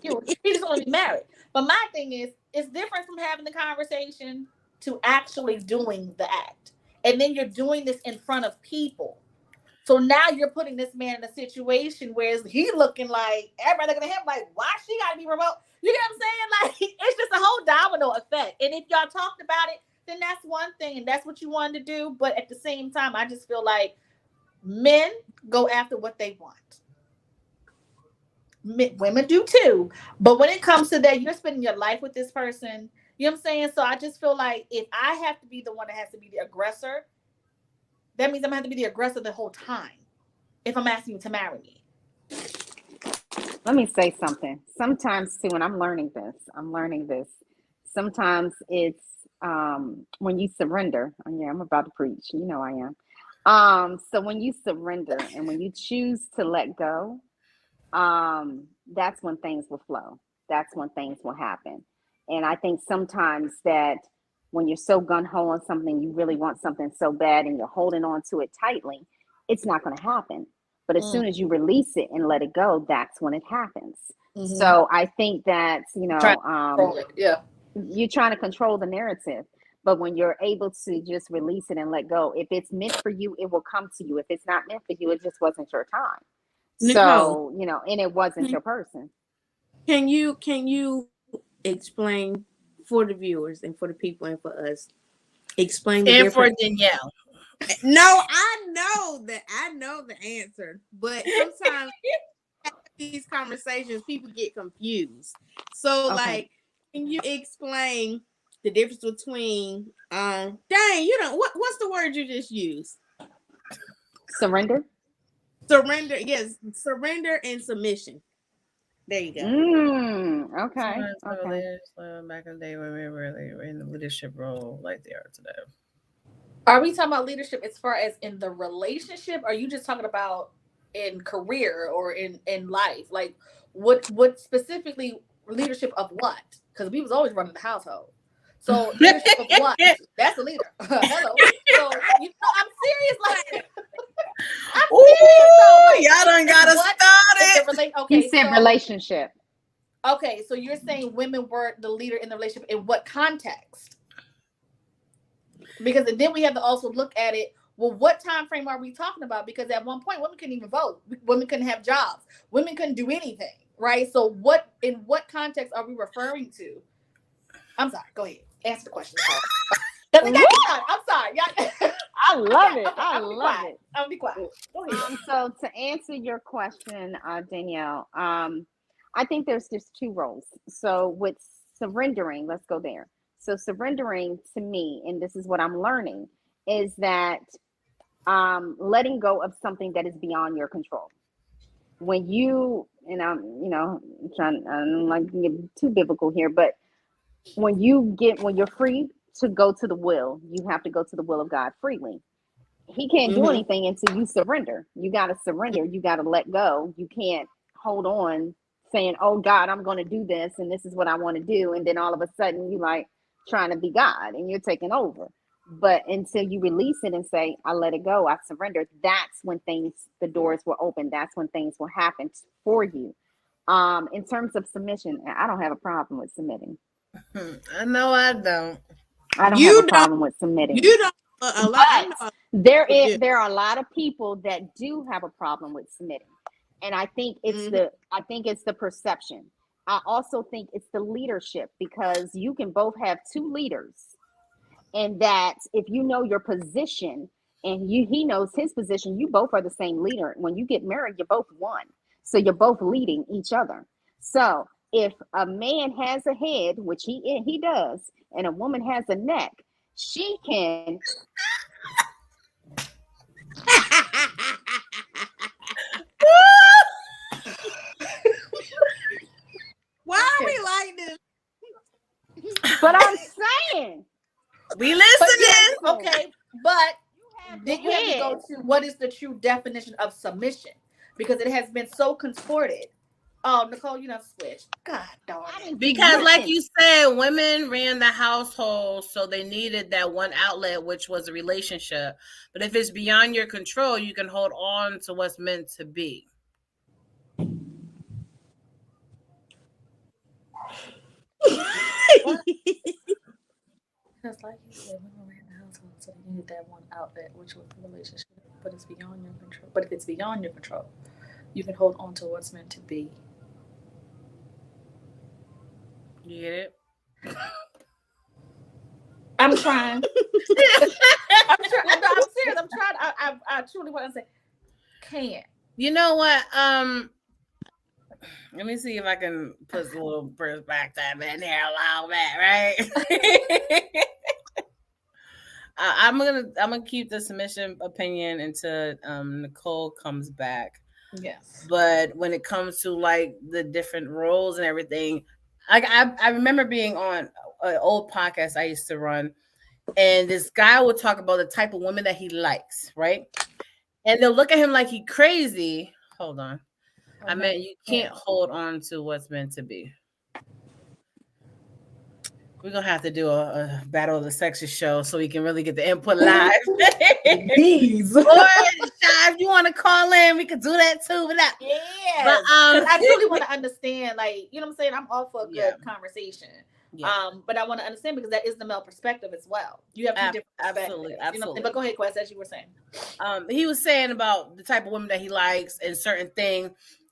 just want to be married. But my thing is, it's different from having the conversation to actually doing the act. And then you're doing this in front of people. So now you're putting this man in a situation where he looking like, everybody looking at him like, why she got to be remote? You get what I'm saying? Like, it's just a whole domino effect. And if y'all talked about it, then that's one thing. And that's what you wanted to do. But at the same time, I just feel like men go after what they want. Women do too. But when it comes to that, you're spending your life with this person. You know what I'm saying? So I just feel like if I have to be the one that has to be the aggressor, that means I'm going to have to be the aggressor the whole time if I'm asking you to marry me. Let me say something. Sometimes too, and I'm learning this. Sometimes it's when you surrender. Yeah, I'm about to preach. You know I am. So when you surrender and when you choose to let go, that's when things will flow. That's when things will happen. And I think sometimes that when you're so gung-ho on something, you really want something so bad and you're holding on to it tightly, it's not going to happen. But as soon as you release it and let it go, that's when it happens. Mm-hmm. So I think that, you're trying to control the narrative. But when you're able to just release it and let go, if it's meant for you, it will come to you. If it's not meant for you, it just wasn't your time. Nicole, so, and it wasn't your person. Can you explain for the viewers and for the people and for us, explain the and difference? For Danielle. No, I know the answer, but sometimes these conversations, people get confused. So, like, can you explain the difference between what's the word you just used? Surrender. Surrender, yes, surrender and submission. There you go. Okay. Back in the day when we were in the leadership role like they are today. Are we talking about leadership as far as in the relationship? Or are you just talking about in career or in life? Like what specifically leadership of what? Because we was always running the household. So leadership of what? That's a leader. Hello. So I'm serious. Like y'all done got us started. He said relationship. Okay, so you're saying women were the leader in the relationship in what context? Because then we have to also look at it. Well, what time frame are we talking about? Because at one point, women couldn't even vote. Women couldn't have jobs. Women couldn't do anything, right? So in what context are we referring to? I'm sorry. Go ahead. Answer the question. I'm sorry. I love it. I love it. I'll be quiet. Go ahead. So to answer your question, Danielle, I think there's just two roles. So with surrendering, let's go there. So surrendering to me, and this is what I'm learning, is that letting go of something that is beyond your control. When you, and I'm like to get too biblical here, but when you're free to go to the will, you have to go to the will of God freely. He can't do anything until you surrender. You got to surrender. You got to let go. You can't hold on saying, oh God, I'm going to do this. And this is what I want to do. And then all of a sudden you like trying to be God and you're taking over. But until you release it and say, I let it go, I surrender, that's when the doors will open. That's when things will happen for you. In terms of submission, I don't have a problem with submitting. I know I don't. I don't have a problem with submitting. You don't. A lot. I know. There are a lot of people that do have a problem with submitting, and I think it's the perception. I also think it's the leadership, because you can both have two leaders, and that if you know your position and he knows his position, you both are the same leader. When you get married, you're both one, so you're both leading each other. So if a man has a head, which he does, and a woman has a neck, she can. Why are we like this? But I'm saying, we listening. Okay, but then you have to go to what is the true definition of submission, because it has been so contorted. Oh, Nicole, you don't switch. God darn it. Because like you said, women ran the household, so they needed that one outlet, which was a relationship. But if it's beyond your control, you can hold on to what's meant to be. Because like you said, women ran the household, so they needed that one outlet, which was the relationship. But it's beyond your control. But if it's beyond your control, you can hold on to what's meant to be. You get it? I'm trying. I'm serious. I'm trying. I truly want to say, can't. You know what? Let me see if I can put a little perspective in here a little bit, right? I'm gonna keep the submission opinion until Nicole comes back. Yes. But when it comes to like the different roles and everything, I remember being on an old podcast I used to run, and this guy would talk about the type of women that he likes, right? And they'll look at him like he crazy. Hold on. I meant you can't hold on to what's meant to be. We're going to have to do a Battle of the Sexes show so we can really get the input live. Please. Or if you want to call in, we could do that too. But yeah. But I really want to understand, like, you know what I'm saying? I'm all for a good conversation. Yeah. But I want to understand, because that is the male perspective as well. You have two different perspectives. Absolutely. You know, but go ahead, Quest, as you were saying. He was saying about the type of women that he likes and certain things.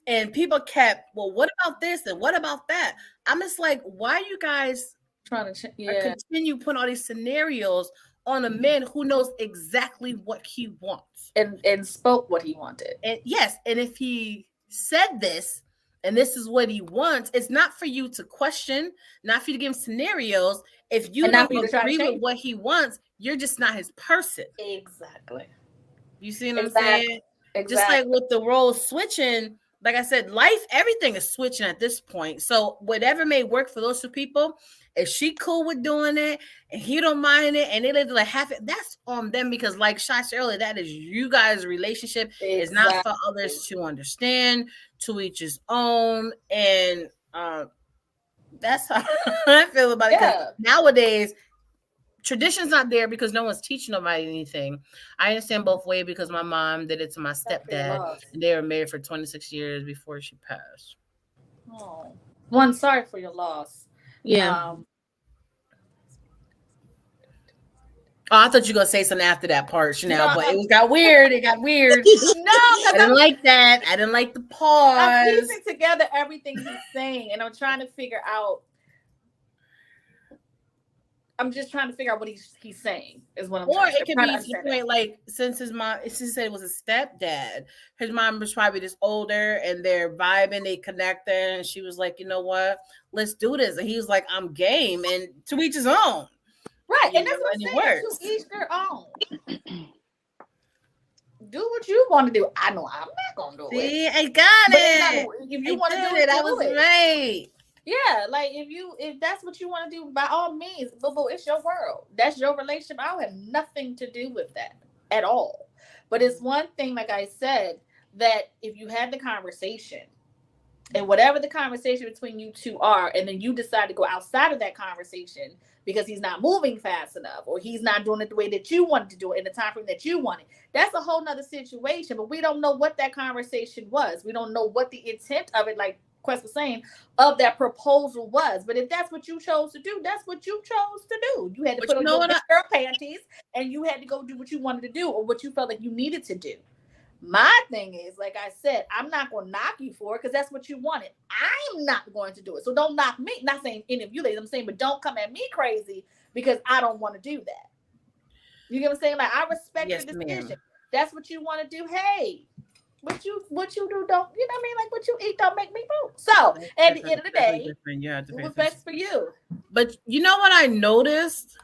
And people kept, well, what about this and what about that? I'm just like, why are you guys trying to continue putting all these scenarios on a man who knows exactly what he wants and spoke what he wanted? And yes, and if he said this and this is what he wants, it's not for you to question, not for you to give him scenarios. If you don't agree with what he wants, you're just not his person. Exactly. You see what I'm saying? Exactly. Just like with the roles switching. Like I said, life, everything is switching at this point. So whatever may work for those two people, if she cool with doing it and he don't mind it and they let like half it, that's on them, because like Shai said earlier, that is you guys' relationship. Exactly. It's not for others to understand, to each his own. And that's how I feel about it. Yeah. Nowadays, tradition's not there because no one's teaching nobody anything. I understand both ways, because my mom did it to my stepdad, and they were married for 26 years before she passed. Oh, one, sorry for your loss. Yeah. I thought you were gonna say something after that part, Chanel, but it got weird. It got weird. No, I didn't like that. I didn't like the pause. I'm piecing together everything he's saying, and I'm trying to figure out. I'm just trying to figure out what he's saying is what I'm or trying it could be to the point, like, since his mom, she said it was a stepdad, his mom was probably just older and they're vibing, they connected, and she was like, you know what, let's do this. And he was like, I'm game, and to each his own. Right. And that's what I'm saying. To each their own. Do what you want to do. I know I'm not gonna do it. See, I got it. If you want to do it, that was right. Yeah, like if that's what you want to do, by all means, boo, it's your world. That's your relationship. I don't have nothing to do with that at all. But it's one thing, like I said, that if you had the conversation And whatever the conversation between you two are, and then you decide to go outside of that conversation because he's not moving fast enough, or he's not doing it the way that you wanted to do it in the time frame that you wanted. That's a whole nother situation, but we don't know what that conversation was. We don't know what the intent of it, like Quest was saying, of that proposal was. But if that's what you chose to do, that's what you chose to do. You had to put on your girl panties and you had to go do what you wanted to do or what you felt like you needed to do. My thing is, like I said, I'm not going to knock you for it because that's what you wanted. I'm not going to do it. So don't knock me. Not saying any of you ladies, I'm saying, but don't come at me crazy because I don't want to do that. You get what I'm saying? Like, I respect your decision. Ma'am. That's what you want to do. Hey, what you do, don't, you know what I mean? Like, what you eat don't make me poop. So at the end of the day, it was best for you. But you know what I noticed?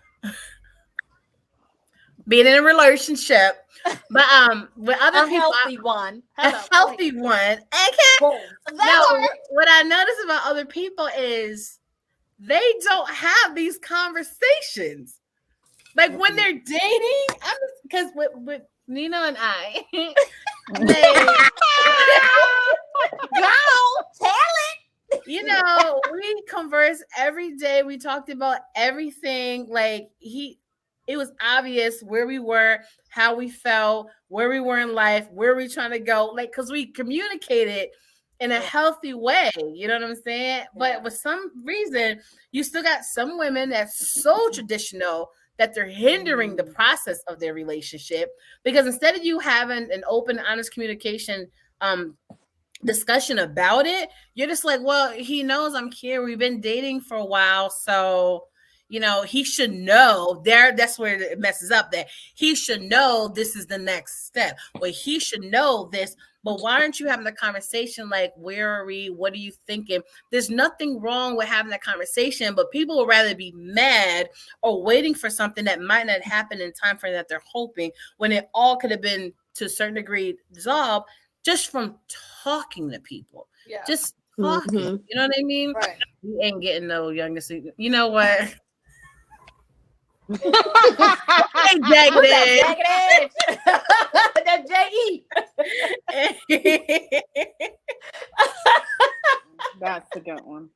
Being in a relationship, but with other people, a healthy one. Okay. Now, what I notice about other people is they don't have these conversations. Like when they're dating, because with Nina and I, tell it. You know, we converse every day. We talked about everything. Like it was obvious where we were, how we felt, where we were in life, where we trying to go. Like, because we communicated in a healthy way. You know what I'm saying? But for some reason, you still got some women that's so traditional that they're hindering the process of their relationship. Because instead of you having an open, honest communication discussion about it, you're just like, well, he knows I'm here. We've been dating for a while. So, you know, he should know there. That's where it messes up, that he should know this is the next step. Well, he should know this, but why aren't you having a conversation? Like, where are we? What are you thinking? There's nothing wrong with having that conversation, but people would rather be mad or waiting for something that might not happen in time frame that they're hoping, when it all could have been to a certain degree dissolved just from talking to people. Yeah. Just talking. Mm-hmm. You know what I mean? Right. You ain't getting no youngest. You know what? Hey, jagged edge. That J-E. That's a good one.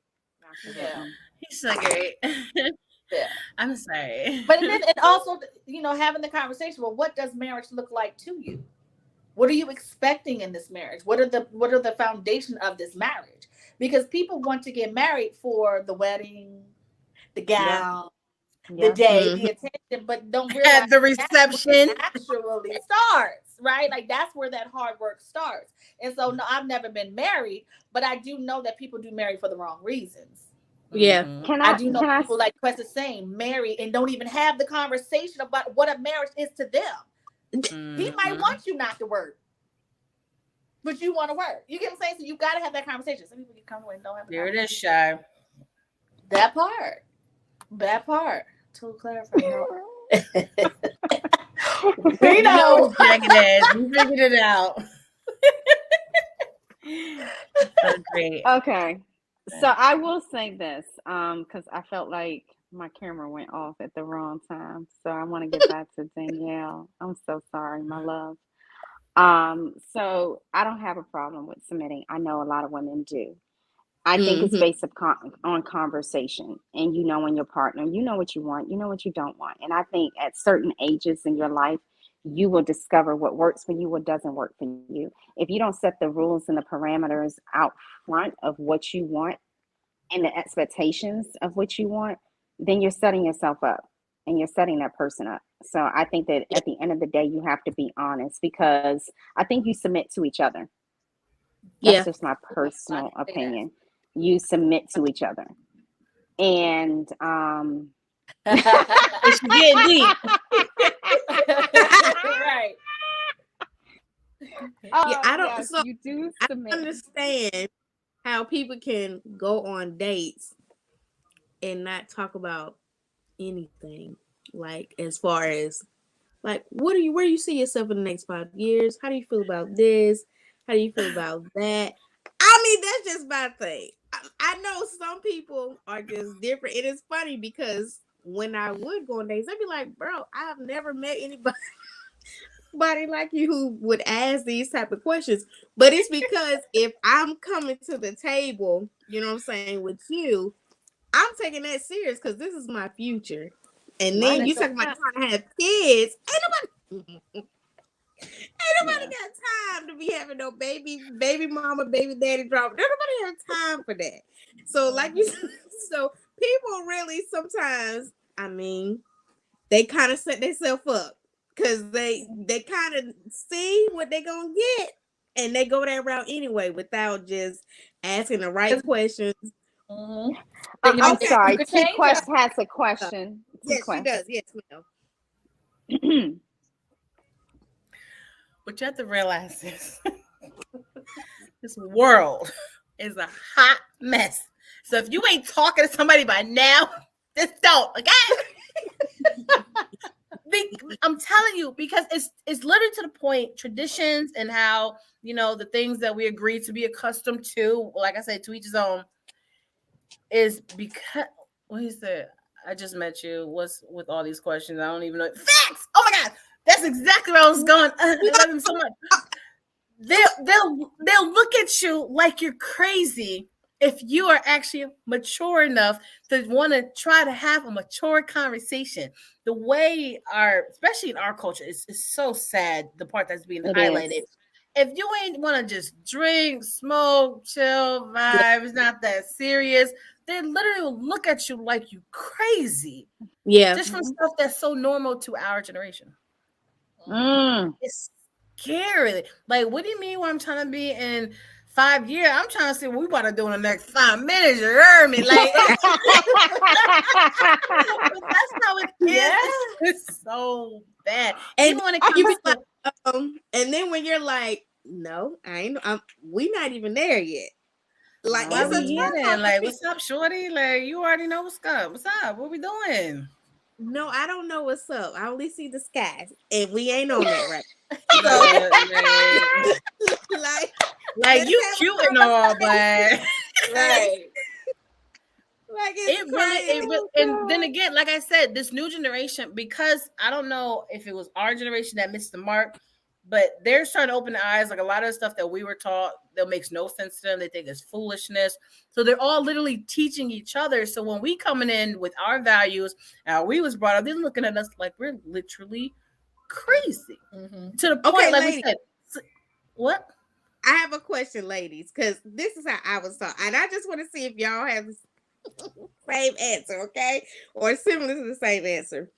He's so great. Yeah. I'm sorry. But then it also, you know, having the conversation, well, what does marriage look like to you? What are you expecting in this marriage? What are the foundation of this marriage? Because people want to get married for the wedding, the gown, the day, the attention, but don't realize the reception actually starts, right? Like that's where that hard work starts. And so, no, I've never been married, but I do know that people do marry for the wrong reasons. Yeah. I do know people like Quest is saying marry and don't even have the conversation about what a marriage is to them. He might want you not to work, but you want to work. You get what I'm saying? So you got to have that conversation. Some people get comfortable and don't have. There it is, Shy. That part. To clarify. We know. We figured it out. So great. Okay. So I will say this, because I felt like my camera went off at the wrong time. So I want to get back to Danielle. I'm so sorry, my love. So I don't have a problem with submitting. I know a lot of women do. I think it's based on conversation, and you know, in your partner, you know what you want, you know what you don't want. And I think at certain ages in your life, you will discover what works for you, what doesn't work for you. If you don't set the rules and the parameters out front of what you want and the expectations of what you want, then you're setting yourself up and you're setting that person up. So I think that at the end of the day, you have to be honest, because I think you submit to each other. That's just my personal opinion. You submit to each other. And it's getting deep. Right. I don't. Yes, so you do submit. I understand how people can go on dates and not talk about anything, like as far as like where do you see yourself in the next 5 years? How do you feel about this? How do you feel about that? I mean, that's just my thing. I know some people are just different. It is funny because when I would go on dates, I'd be like, bro, I have never met anybody nobody like you who would ask these type of questions. But it's because if I'm coming to the table, you know what I'm saying, with you, I'm taking that serious because this is my future. And then you talking about trying to have kids. Ain't nobody got time to be having no baby mama, baby daddy drama. Don't nobody have time for that. So like you said, so people really sometimes, I mean, they kind of set themselves up because they kind of see what they gonna get and they go that route anyway without just asking the right questions. I'm sorry. TQuest has a question. Yes, she does. Yes, ma'am. What you have to realize is this world is a hot mess. So if you ain't talking to somebody by now, just don't, okay? I'm telling you, because it's literally to the point, traditions and how, you know, the things that we agree to be accustomed to, like I said, to each his own, is because what he said, I just met you. What's with all these questions? I don't even know. Facts! Oh my God! That's exactly where I was going. I love him so much. They'll look at you like you're crazy if you are actually mature enough to want to try to have a mature conversation. The way especially in our culture, is so sad, the part that's being highlighted. If you ain't want to just drink, smoke, chill, vibe, it's not that serious, they literally will look at you like you crazy. Yeah. Just from stuff that's so normal to our generation. It's scary. Like, what do you mean when I'm trying to be in 5 years? I'm trying to see what we about to do in the next 5 minutes. You heard me? Like, that's how it is. Yeah. It's so bad. And even when it comes to and then when you're like, no, I ain't. We not even there yet. Like, why we here then? Like, what's up, shorty? Like, you already know what's up. What's up? What we doing? No, I don't know what's up. I only see the skies, and we ain't on that right. So, like you cute and all, but right. Like and then again, like I said, this new generation, because I don't know if it was our generation that missed the mark, but they're starting to open their eyes. Like a lot of the stuff that we were taught that makes no sense to them. They think it's foolishness. So they're all literally teaching each other. So when we coming in with our values, we was brought up, they're looking at us like we're literally crazy. To the point, like ladies, we said, what? I have a question, ladies, because this is how I was taught, and I just want to see if y'all have the same answer, okay, or similar to the same answer.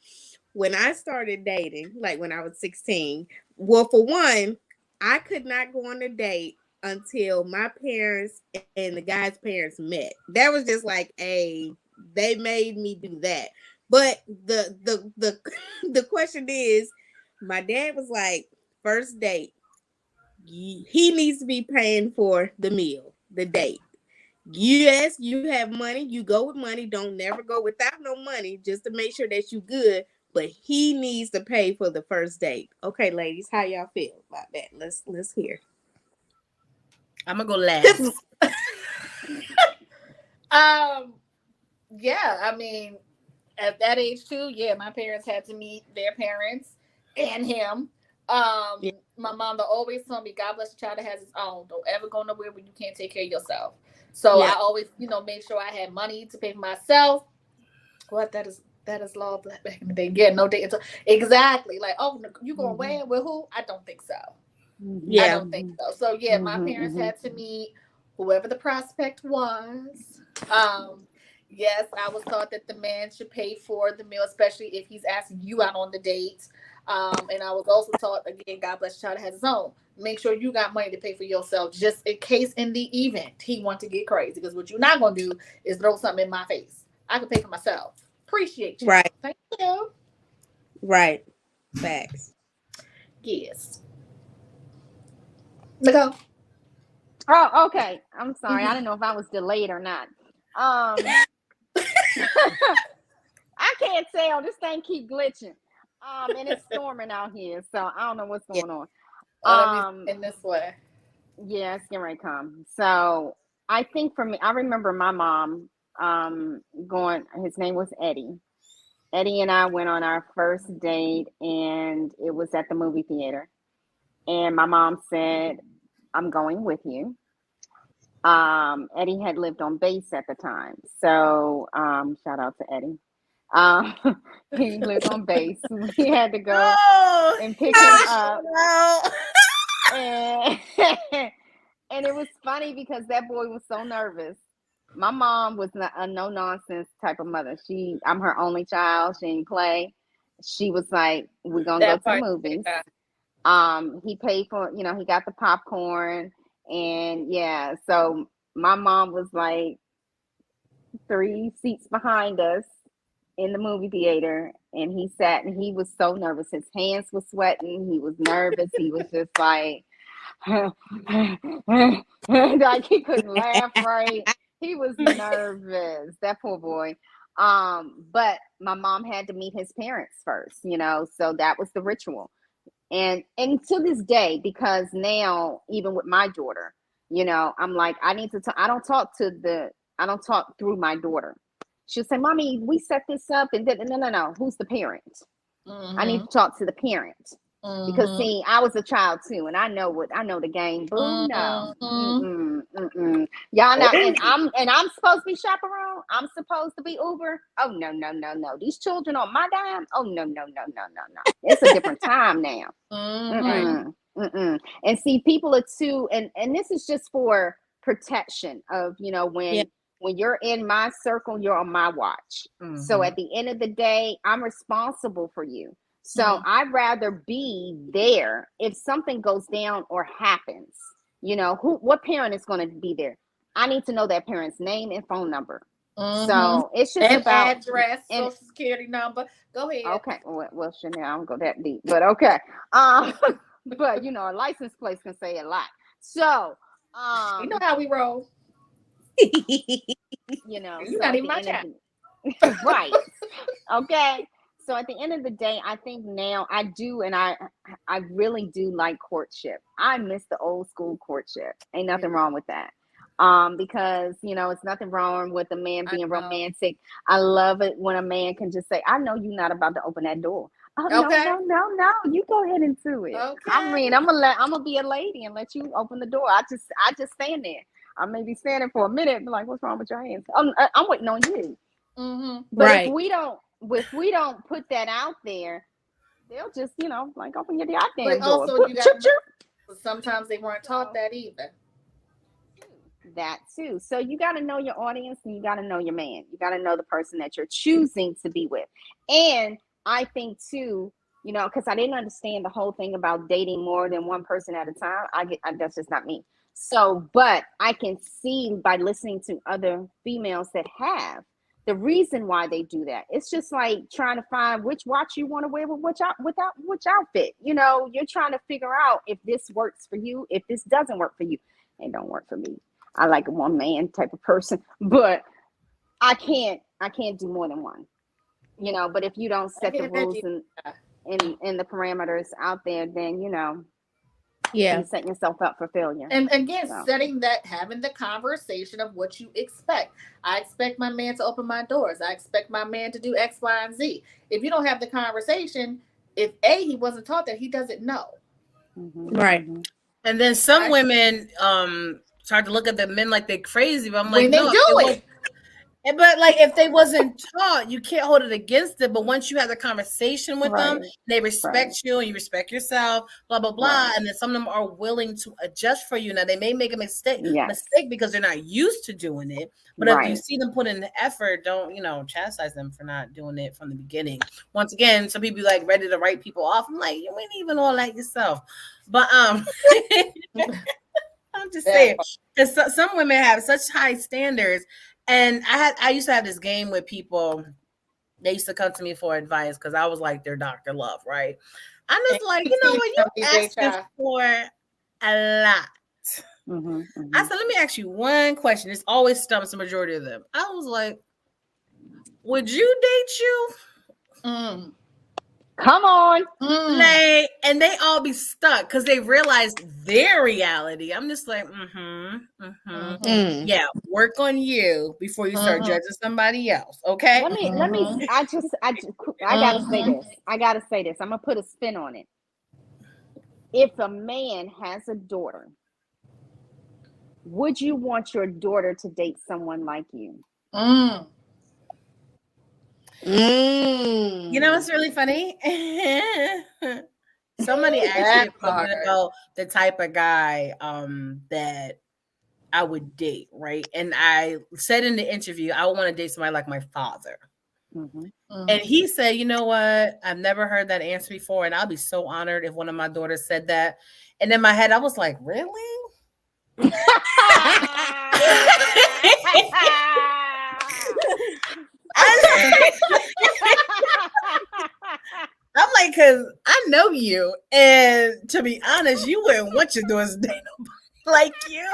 When I started dating, like when I was 16, well, for one, I could not go on a date until my parents and the guy's parents met. That was just like they made me do that. But the question is, my dad was like, first date, he needs to be paying for the meal, the date. Yes, you have money, you go with money. Don't never go without no money, just to make sure that you good. But he needs to pay for the first date. Okay, ladies, how y'all feel about that? Let's hear. I'm gonna go last. Yeah, I mean, at that age too, yeah, my parents had to meet their parents and him. Yeah. My mom always told me, God bless the child that has his own. Don't ever go nowhere where you can't take care of yourself. So yeah. I always, made sure I had money to pay for myself. What that is law back in the day. Yeah, no date. Exactly. Like, oh, you going where? With who? I don't think so. Yeah. I don't think so. So yeah, my parents had to meet whoever the prospect was. Yes, I was taught that the man should pay for the meal, especially if he's asking you out on the date. And I was also taught, again, God bless the child that has his own. Make sure you got money to pay for yourself, just in case in the event he wants to get crazy. Because what you're not going to do is throw something in my face. I can pay for myself. Appreciate you. Right. Thank you. Right. Facts. Yes. Nicole. Oh, okay. I'm sorry. I didn't know if I was delayed or not. I can't tell. This thing keep glitching. And it's storming out here, so I don't know what's going on. In this way. Yeah, it's getting ready to come. So I think for me, I remember my mom going, his name was Eddie. Eddie and I went on our first date, and it was at the movie theater. And my mom said, "I'm going with you." Eddie had lived on base at the time, so shout out to Eddie. Um, he lived on base. We had to go and pick him up. And, and it was funny because that boy was so nervous. My mom was a no nonsense type of mother. I'm her only child. She didn't play. She was like, "We're gonna go to the movies." He paid for, he got the popcorn, and yeah. So my mom was like 3 seats behind us in the movie theater, and he sat, and he was so nervous. His hands were sweating. He was nervous. He was just like, like he couldn't laugh right. He was nervous. That poor boy. But my mom had to meet his parents first, so that was the ritual. And to this day, because now even with my daughter, I'm like, I need to I don't talk through my daughter. She'll say, "Mommy, we set this up," and no. Who's the parent? I need to talk to the parent. Because see, I was a child too, and I know the game. Boo, no, y'all not. And I'm supposed to be chaperone. I'm supposed to be Uber. Oh no. These children on my dime. Oh no. It's a different time now. And see, people are too, and this is just for protection of when you're in my circle, you're on my watch. So at the end of the day, I'm responsible for you. So I'd rather be there if something goes down or happens. What parent is going to be there? I need to know that parent's name and phone number. So it's just about address, social security number. Go ahead. Okay. Well, Chanel, I don't go that deep, but okay. But a license plate can say a lot. So you know how we roll. You're so not even my child. Right. Okay. So at the end of the day, I think now I do, and I really do like courtship. I miss the old school courtship. Ain't nothing wrong with that. Because it's nothing wrong with a man being romantic. I love it when a man can just say, "I know you're not about to open that door." Oh, okay. No. You go ahead and do it. Okay. I mean, I'm gonna be a lady and let you open the door. I just stand there. I may be standing for a minute, and be like, "What's wrong with your hands?" I'm waiting on you. But if we don't put that out there, they'll just like, open your goddamn door. Also, sometimes they weren't taught that either. That too. So you got to know your audience, and you got to know your man. You got to know the person that you're choosing to be with. And I think too, because I didn't understand the whole thing about dating more than one person at a time. That's just not me. So, but I can see by listening to other females that have the reason why they do that. It's just like trying to find which watch you want to wear with which outfit. You're trying to figure out if this works for you, if this doesn't work for you. It don't work for me. I like a one man type of person, but I can't do more than one. But if you don't set the rules and the parameters out there, then you're setting yourself up for failure. And again, having the conversation of what you expect. I expect my man to open my doors. I expect my man to do X, Y, and Z. If you don't have the conversation, if he wasn't taught that, he doesn't know. Right. And then some women start to look at the men like they're crazy. But I'm like, when they do it. But like, if they wasn't taught, you can't hold it against them. But once you have the conversation with them, they respect you and you respect yourself, blah, blah, blah. And then some of them are willing to adjust for you. Now, they may make a mistake because they're not used to doing it. But if you see them put in the effort, don't, chastise them for not doing it from the beginning. Once again, some people like ready to write people off. I'm like, you ain't even all that yourself. But I'm just saying, because some women have such high standards. And I used to have this game with people. They used to come to me for advice because I was like their Dr. Love, right? I'm just like, what, you asking for a lot. I said, let me ask you one question. It's always stumps the majority of them. I was like, would you date you? Come on. Like, and they all be stuck because they realize their reality. I'm just like, yeah, work on you before you start judging somebody else. Okay. Let me. I gotta say this. I gotta say this. I'm gonna put a spin on it. If a man has a daughter, would you want your daughter to date someone like you? You know what's really funny? Somebody asked me a question about the type of guy that I would date, right? And I said in the interview, I would want to date somebody like my father. And he said, you know what? I've never heard that answer before, and I'll be so honored if one of my daughters said that. And in my head, I was like, really? I'm like, because I know you, and to be honest, you wouldn't want your daughters to date nobody like you.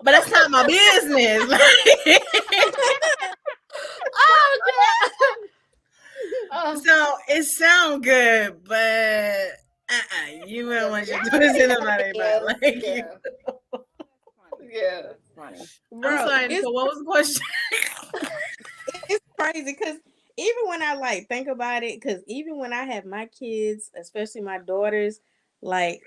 But that's not my business. So it sounds good, but you wouldn't want your daughters to date nobody like you. Yeah. Funny. I'm sorry, so what was the question? It's crazy because even when I like think about it, because even when I have my kids, especially my daughters, like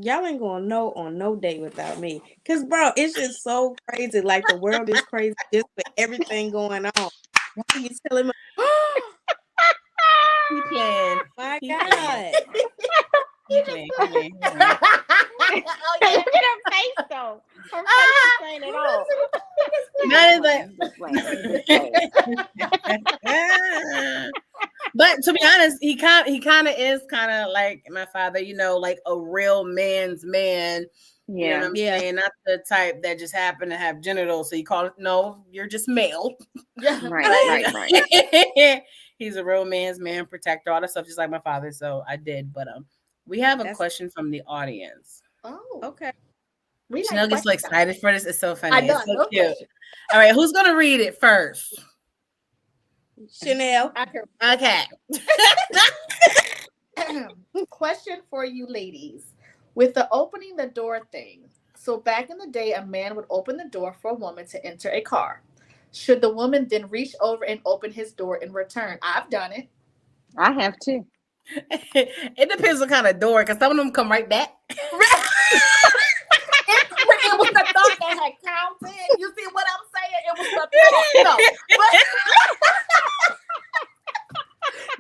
y'all ain't gonna know on no date without me. Cause bro, it's just so crazy. Like the world is crazy just with everything going on. Why are you telling me? He playing. My He God. He playing. Look at her face though. Her face is saying it all. But to be honest, he kind of is kind of like my father, you know, like a real man's man. Yeah. You know what I'm saying? Not the type that just happen to have genitals. So you call it, no, you're just male. Right. He's a real man's man, protector, all that stuff, just like my father. So I did. But we have a question from the audience. Oh, okay. Chanel gets so excited for this. It's so funny. It's so cute. All right, who's gonna read it first? Chanel. Okay. Question for you ladies. With the opening the door thing, so back in the day, a man would open the door for a woman to enter a car. Should the woman then reach over and open his door in return? I've done it. I have too. It depends what kind of door, because some of them come right back. It was the thought that had counted. You see what I'm saying? It was the thought. No, but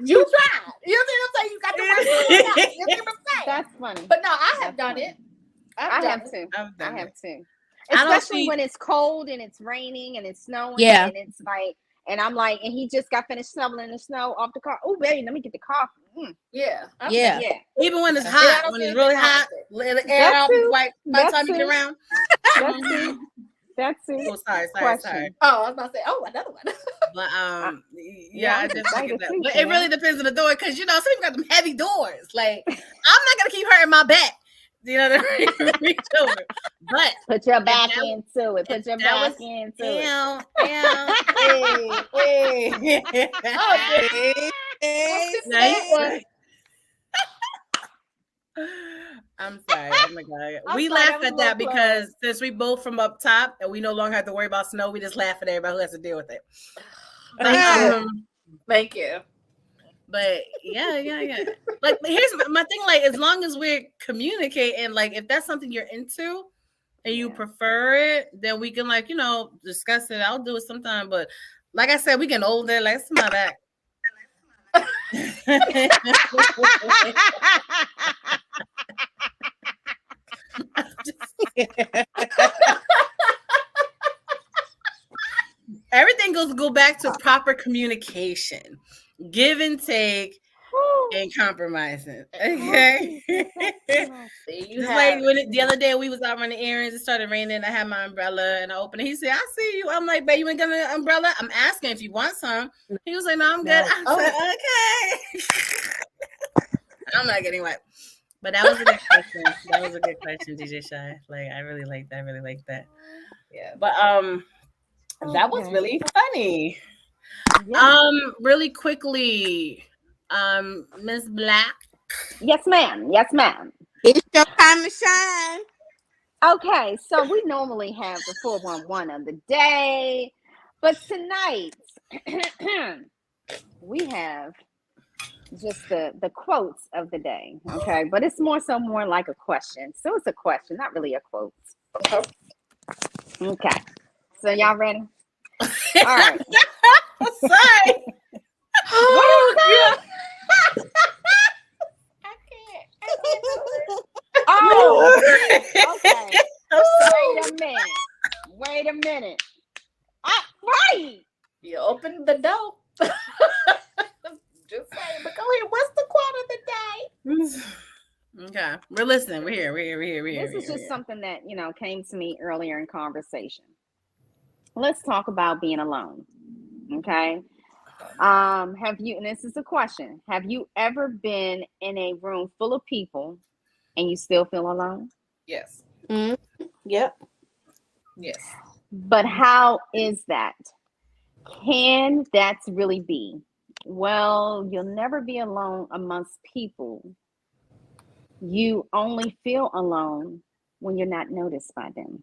you tried. You see what I'm saying? You got the right thing. You see what I'm saying? That's funny. But no, I have done it. I have too. Especially when it's cold and it's raining and it's snowing. And it's like, and I'm like, and he just got finished shoveling the snow off the car. Oh, baby, let me get the car. Yeah. Even when it's hot, when it's really hot, let it air out by the time you get around. That's it. Oh, sorry. Oh, I was about to say, another one. But I just think of that. But it really depends on the door, because you know, some people got them heavy doors. Like, I'm not gonna keep hurting my back. You know what I mean? Reach over. But put your back into it. Put your back into it. I'm sorry. Oh my God. We laugh at that because since we both from up top and we no longer have to worry about snow, we just laugh at everybody who has to deal with it. Thank you. But yeah. Like, here's my thing. Like, as long as we're communicating, like, if that's something you're into and you prefer it, then we can, like, you know, discuss it. I'll do it sometime. But like I said, we getting older. Like, it's my back. Everything go back to proper communication, give and take, and compromising. Okay. Just like the other day we was out running errands, it started raining. I had my umbrella and I opened it. He said, "I see you." I'm like, "Babe, you ain't got an umbrella?" I'm asking if you want some. He was like, "No, I'm good." I said, "Okay." I'm not getting wet. But that was a good question. That was a good question, DJ Shy. Like, I really like that. Yeah. But that was really funny. Really quickly, Miss Black. Yes, ma'am. Yes, ma'am. It's your time to shine. Okay, so we normally have the 411 of the day, but tonight we have just the quotes of the day. Okay, but it's more like a question. So it's a question, not really a quote. Okay, so y'all ready? All right. Sorry. What is that? I can't. Oh, okay. Wait a minute. Right. You opened the door. Just saying, but go ahead. What's the quote of the day? Okay, we're listening. We're here. This is just something that came to me earlier in conversation. Let's talk about being alone. Okay. Have you? And this is a question. Have you ever been in a room full of people and you still feel alone? Yes. Mm-hmm. Yep. Yes. But how is that? Can that really be? Well, you'll never be alone amongst people. You only feel alone when you're not noticed by them.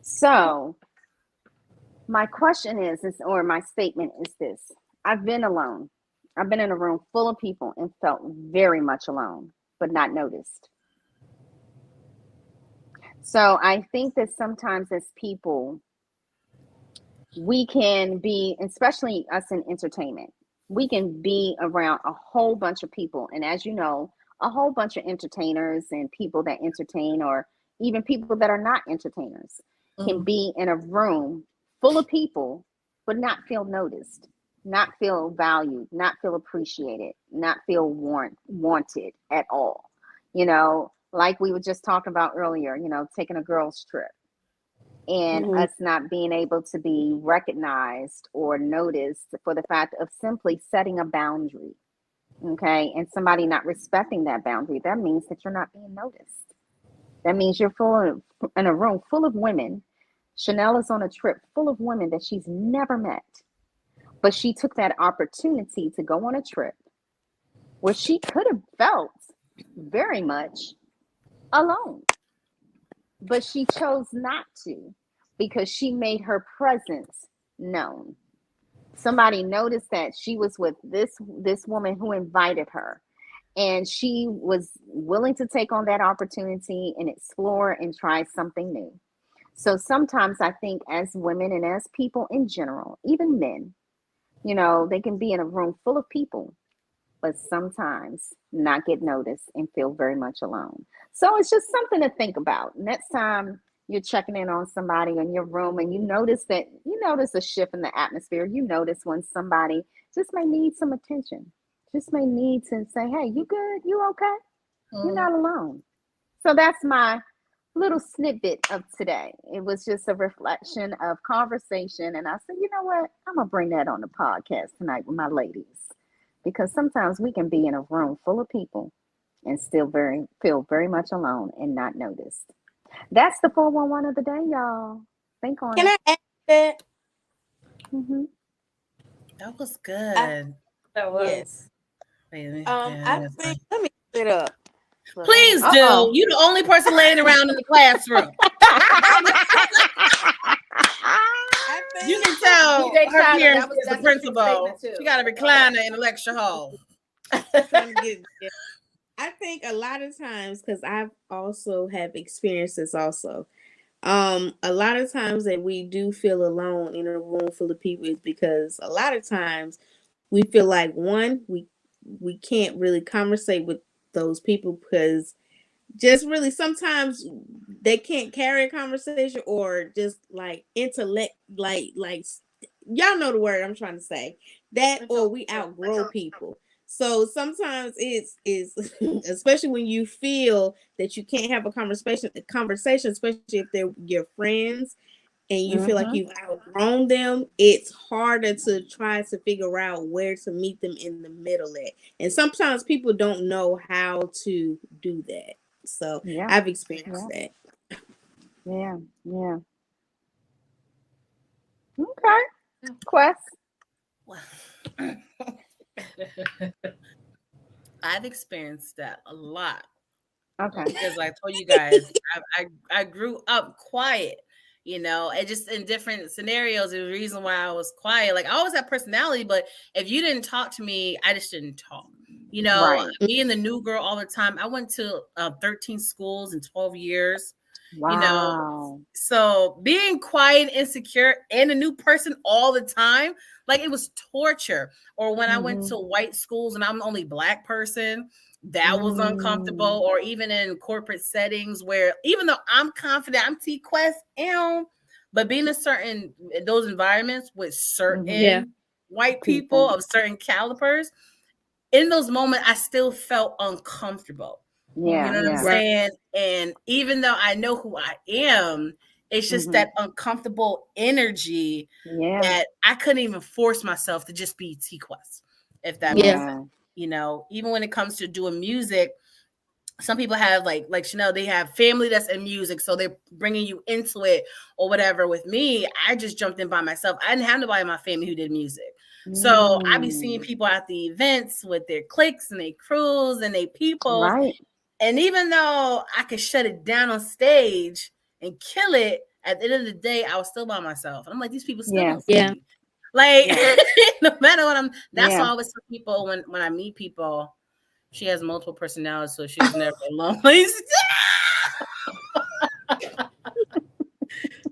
So my question is, or my statement is this. I've been alone. I've been in a room full of people and felt very much alone, but not noticed. So I think that sometimes as people, we can be, especially us in entertainment, we can be around a whole bunch of people. And as you know, a whole bunch of entertainers and people that entertain, or even people that are not entertainers, can be in a room full of people, but not feel noticed, not feel valued, not feel appreciated, not feel wanted at all. Like we were just talking about earlier, taking a girls' trip. And us not being able to be recognized or noticed for the fact of simply setting a boundary. Okay. And somebody not respecting that boundary, that means that you're not being noticed. That means you're in a room full of women. Chanel is on a trip full of women that she's never met. But she took that opportunity to go on a trip where she could have felt very much alone. But she chose not to because she made her presence known. Somebody noticed that she was with this woman who invited her, and she was willing to take on that opportunity and explore and try something new. So sometimes I think as women and as people in general, even men, they can be in a room full of people, but sometimes not get noticed and feel very much alone. So it's just something to think about. Next time you're checking in on somebody in your room and you notice a shift in the atmosphere, you notice when somebody just may need some attention, just may need to say, hey, you good? You okay? You're not alone. So that's my little snippet of today. It was just a reflection of conversation. And I said, you know what? I'm going to bring that on the podcast tonight with my ladies. Because sometimes we can be in a room full of people and still feel very much alone and not noticed. That's the 411 of the day, y'all. Think on it. Can I add that? Mm-hmm. That was good. That was. Yes. I think, let me sit up. Please do. You're the only person laying around in the classroom. You can tell her appearance is the principal. She got a recliner in the lecture hall. I think a lot of times, because I've also have experiences also. A lot of times that we do feel alone in a room full of people is because a lot of times we feel like we can't really conversate with those people because just really sometimes they can't carry a conversation or just like intellect like y'all know the word I'm trying to say, that or we outgrow people. So sometimes it's especially when you feel that you can't have a conversation, especially if they're your friends and you feel like you've outgrown them, it's harder to try to figure out where to meet them in the middle at. And sometimes people don't know how to do that. So I've experienced that. Yeah. Okay. Quest. Well, I've experienced that a lot. Okay. Because like I told you guys, I grew up quiet, and just in different scenarios, the reason why I was quiet. Like I always had personality, but if you didn't talk to me, I just didn't talk. Right. Being the new girl all the time, I went to 13 schools in 12 years. Wow. So being quiet, insecure, and a new person all the time, like it was torture. Or when I went to white schools and I'm the only Black person, that was uncomfortable. Or even in corporate settings where even though I'm confident, I'm TQuestGLM, but being in those environments with certain white people of certain calibers, in those moments, I still felt uncomfortable. Yeah. You know what I'm saying? And even though I know who I am, it's just that uncomfortable energy that I couldn't even force myself to just be TQuest, if that makes sense. Even when it comes to doing music, some people have like Chanel, they have family that's in music, so they're bringing you into it or whatever. With me, I just jumped in by myself. I didn't have nobody in my family who did music. So I be seeing people at the events with their cliques and their crews and their peoples. Right. And even though I could shut it down on stage and kill it, at the end of the day, I was still by myself. And I'm like, these people still don't see me. Like, no matter what that's why I always tell people when I meet people, she has multiple personalities, so she was never alone.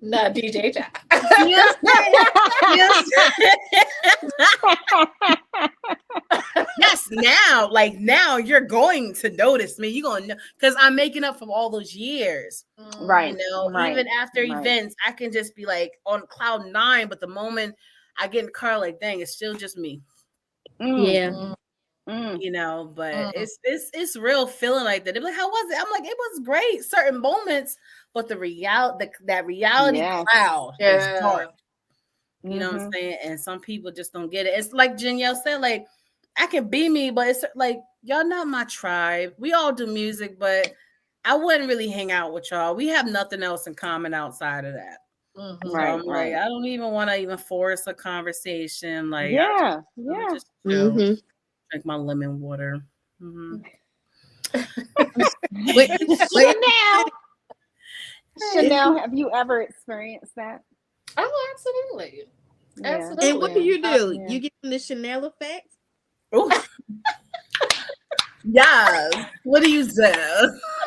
Not DJ Jack. Yes, now you're going to notice me. You're going to know because I'm making up from all those years. Right. Even after events, I can just be like on cloud 9, but the moment I get in the car, like, dang, it's still just me. But it's real feeling like that. They're like, how was it? I'm like, it was great, certain moments, but that reality cloud is dark. You know what I'm saying? And some people just don't get it. It's like Danielle said, like, I can be me, but it's like, y'all not my tribe. We all do music, but I wouldn't really hang out with y'all. We have nothing else in common outside of that. So I'm like, I don't even want to even force a conversation. Like, just chill, drink my lemon water. Chanel, have you ever experienced that? Oh, absolutely. Yeah. Absolutely. And what do? You get the Chanel effect? Oh. Yeah. What do you say?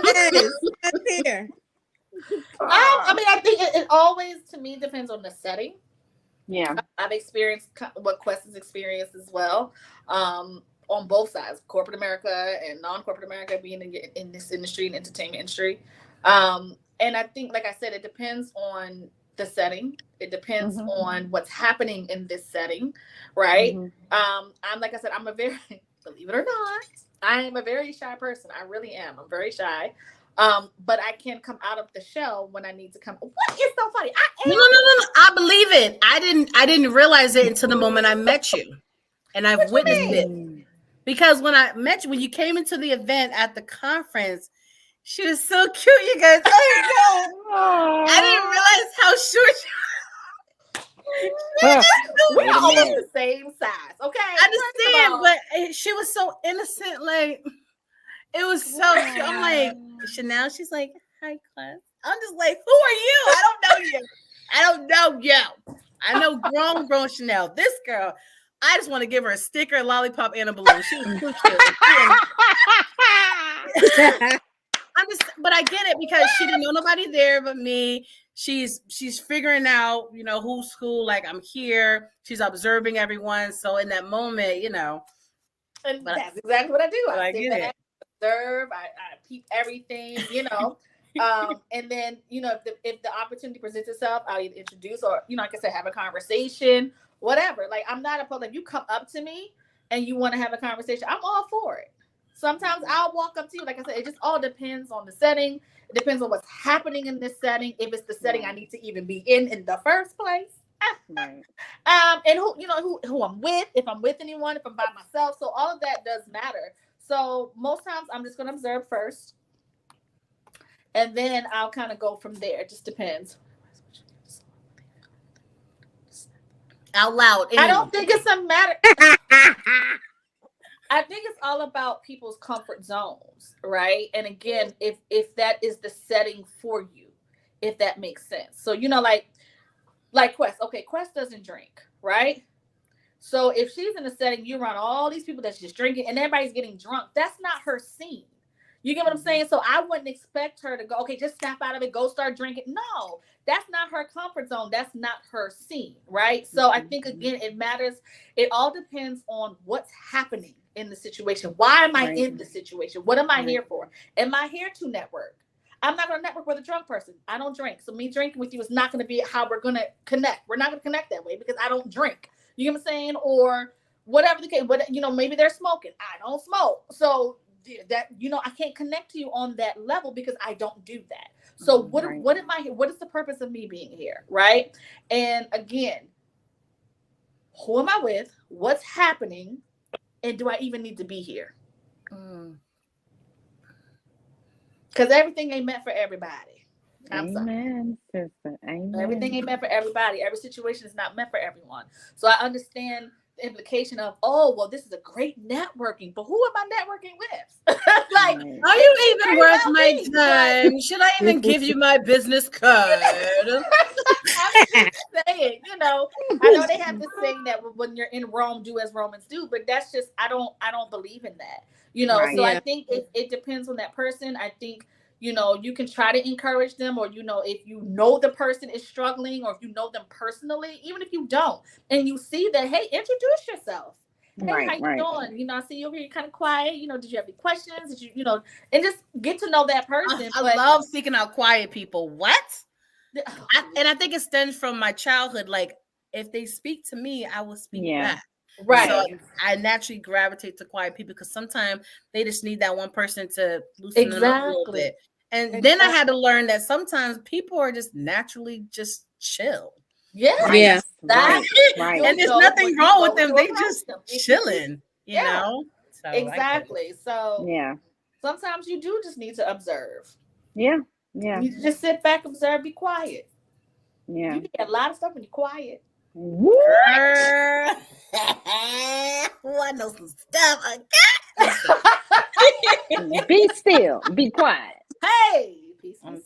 Yes, that's here. I mean, I think it always, to me, depends on the setting. Yeah. I've experienced what Quest has experienced as well, on both sides, corporate America and non-corporate America, being in this industry and entertainment industry. And I think, like I said, it depends on the setting. It depends on what's happening in this setting, right? I'm like I said, I'm a very, believe it or not, I am a very shy person. I really am. I'm very shy. But I can come out of the shell when I need to come. What is so funny? No. I believe it. I didn't realize it until the moment I met you, and I've witnessed it. Because when I met you, when you came into the event at the conference, she was so cute. You guys, I didn't realize how short we're all the same size. Okay, I understand, but she was so innocent. Like, it was so cute. I'm like, Chanel. She's like, hi, class. I'm just like, who are you? I don't know you. I don't know you. I know grown Chanel. This girl, I just want to give her a sticker, a lollipop, and a balloon. She was so cute. But I get it because she didn't know nobody there but me. She's figuring out, who's who. Like, I'm here. She's observing everyone. So in that moment, and that's exactly what I do. I sit back, observe. I peep everything, and then if the opportunity presents itself, I'll either introduce or like I said, have a conversation, whatever. Like, I'm not opposed. If you come up to me and you want to have a conversation, I'm all for it. Sometimes I'll walk up to you. Like I said, it just all depends on the setting. It depends on what's happening in this setting. If it's the setting I need to even be in the first place. Right. And who I'm with, if I'm with anyone, if I'm by myself. So all of that does matter. So most times I'm just going to observe first. And then I'll kind of go from there. It just depends. out loud. I don't think it's a matter. I think it's all about people's comfort zones, right? And again, if that is the setting for you, if that makes sense. So, you know, like Quest. Okay, Quest doesn't drink, right? So if she's in a setting, you're around all these people that's just drinking and everybody's getting drunk, that's not her scene. You get what I'm saying? So I wouldn't expect her to go, okay, just snap out of it, go start drinking. No, that's not her comfort zone. That's not her scene, right? So I think, again, it matters. It all depends on what's happening in the situation. Why am I in the situation? What am I here for? Am I here to network? I'm not going to network with a drunk person. I don't drink. So me drinking with you is not going to be how we're going to connect. We're not going to connect that way because I don't drink. You get what I'm saying? Or whatever the case. But, you know, maybe they're smoking. I don't smoke. So that, you know, I can't connect to you on that level because I don't do that. So what am I here? What is the purpose of me being here? Right. And again, who am I with? What's happening? And do I even need to be here? Because everything ain't meant for everybody. Amen, sister. Amen. Everything ain't meant for everybody. Every situation is not meant for everyone. So I understand the implication of, oh, well, this is a great networking, but who am I networking with? Like, are you even worth my time? Should I even give you my business card? I'm just saying, you know, I know they have this saying that when you're in Rome, do as Romans do, but that's just, I don't believe in that, you know. So I think it depends on that person. I think, you know, you can try to encourage them, or, you know, if you know the person is struggling, or if you know them personally, even if you don't, and you see that, hey, introduce yourself. Hey, how you doing? You know, I see you over here kind of quiet. You know, did you have any questions? Did you know, and just get to know that person. I love seeking out quiet people. What? And I think it stems from my childhood. Like, if they speak to me, I will speak back. Right. So I naturally gravitate to quiet people because sometimes they just need that one person to loosen them up a little bit. And then I had to learn that sometimes people are just naturally just chill. Yeah. Right. And there's nothing wrong with them. They just chilling, you know? So exactly. So yeah. Sometimes you do just need to observe. Yeah. Yeah. You just sit back, observe, be quiet. Yeah. You get a lot of stuff when you're quiet. Girl. I know some stuff. Okay. Be still. Be quiet. Hey.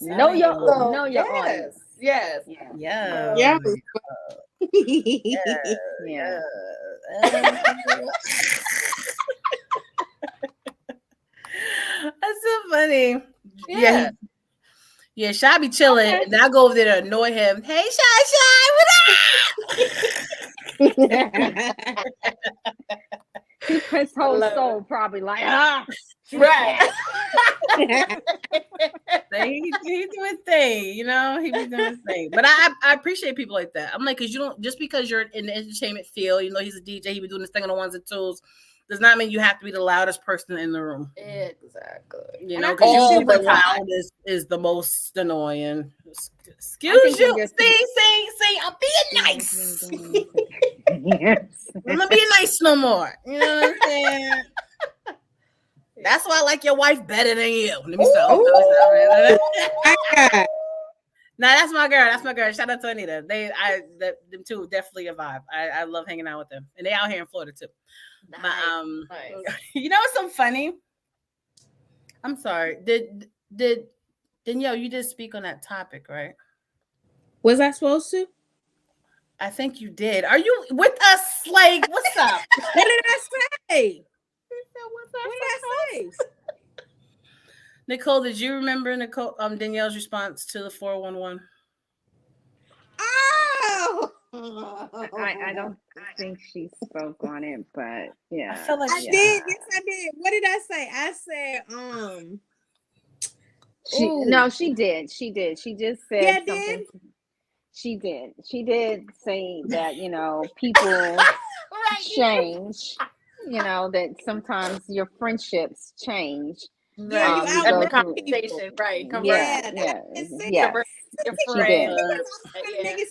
Know your audience. Yes. Yeah. Yeah. Yeah. That's so funny. Yeah, Shy be chilling, and I go over there to annoy him. Hey, Shy, what up? His whole soul probably like, right. He do his thing, you know. He be doing his thing. But I appreciate people like that. I'm like, because you don't, just because you're in the entertainment field, you know, he's a DJ, he be doing this thing on the ones and twos, does not mean you have to be the loudest person in the room. Exactly. You know, because usually the loud is the most annoying. Excuse you. See, I'm being nice. I'm not being nice no more. You know what I'm saying? That's why I like your wife better than you. Let me stop. No, that's my girl. That's my girl. Shout out to Anita. Them two definitely a vibe. I love hanging out with them, and they out here in Florida too. Nice. But you know what's so funny? I'm sorry. Did Danielle, you did speak on that topic, right? Was I supposed to? I think you did. Are you with us, Slade? What's up? What did I say? What did I say? Nicole, did you remember Danielle's response to the 411? Oh, I don't think she spoke on it, but yeah. I feel like I did. Yes, I did. What did I say? I said, she did. She just said something. She did say that, you know, people change, you know, that sometimes your friendships change. Yeah, you out in the conversation, right? Your friends.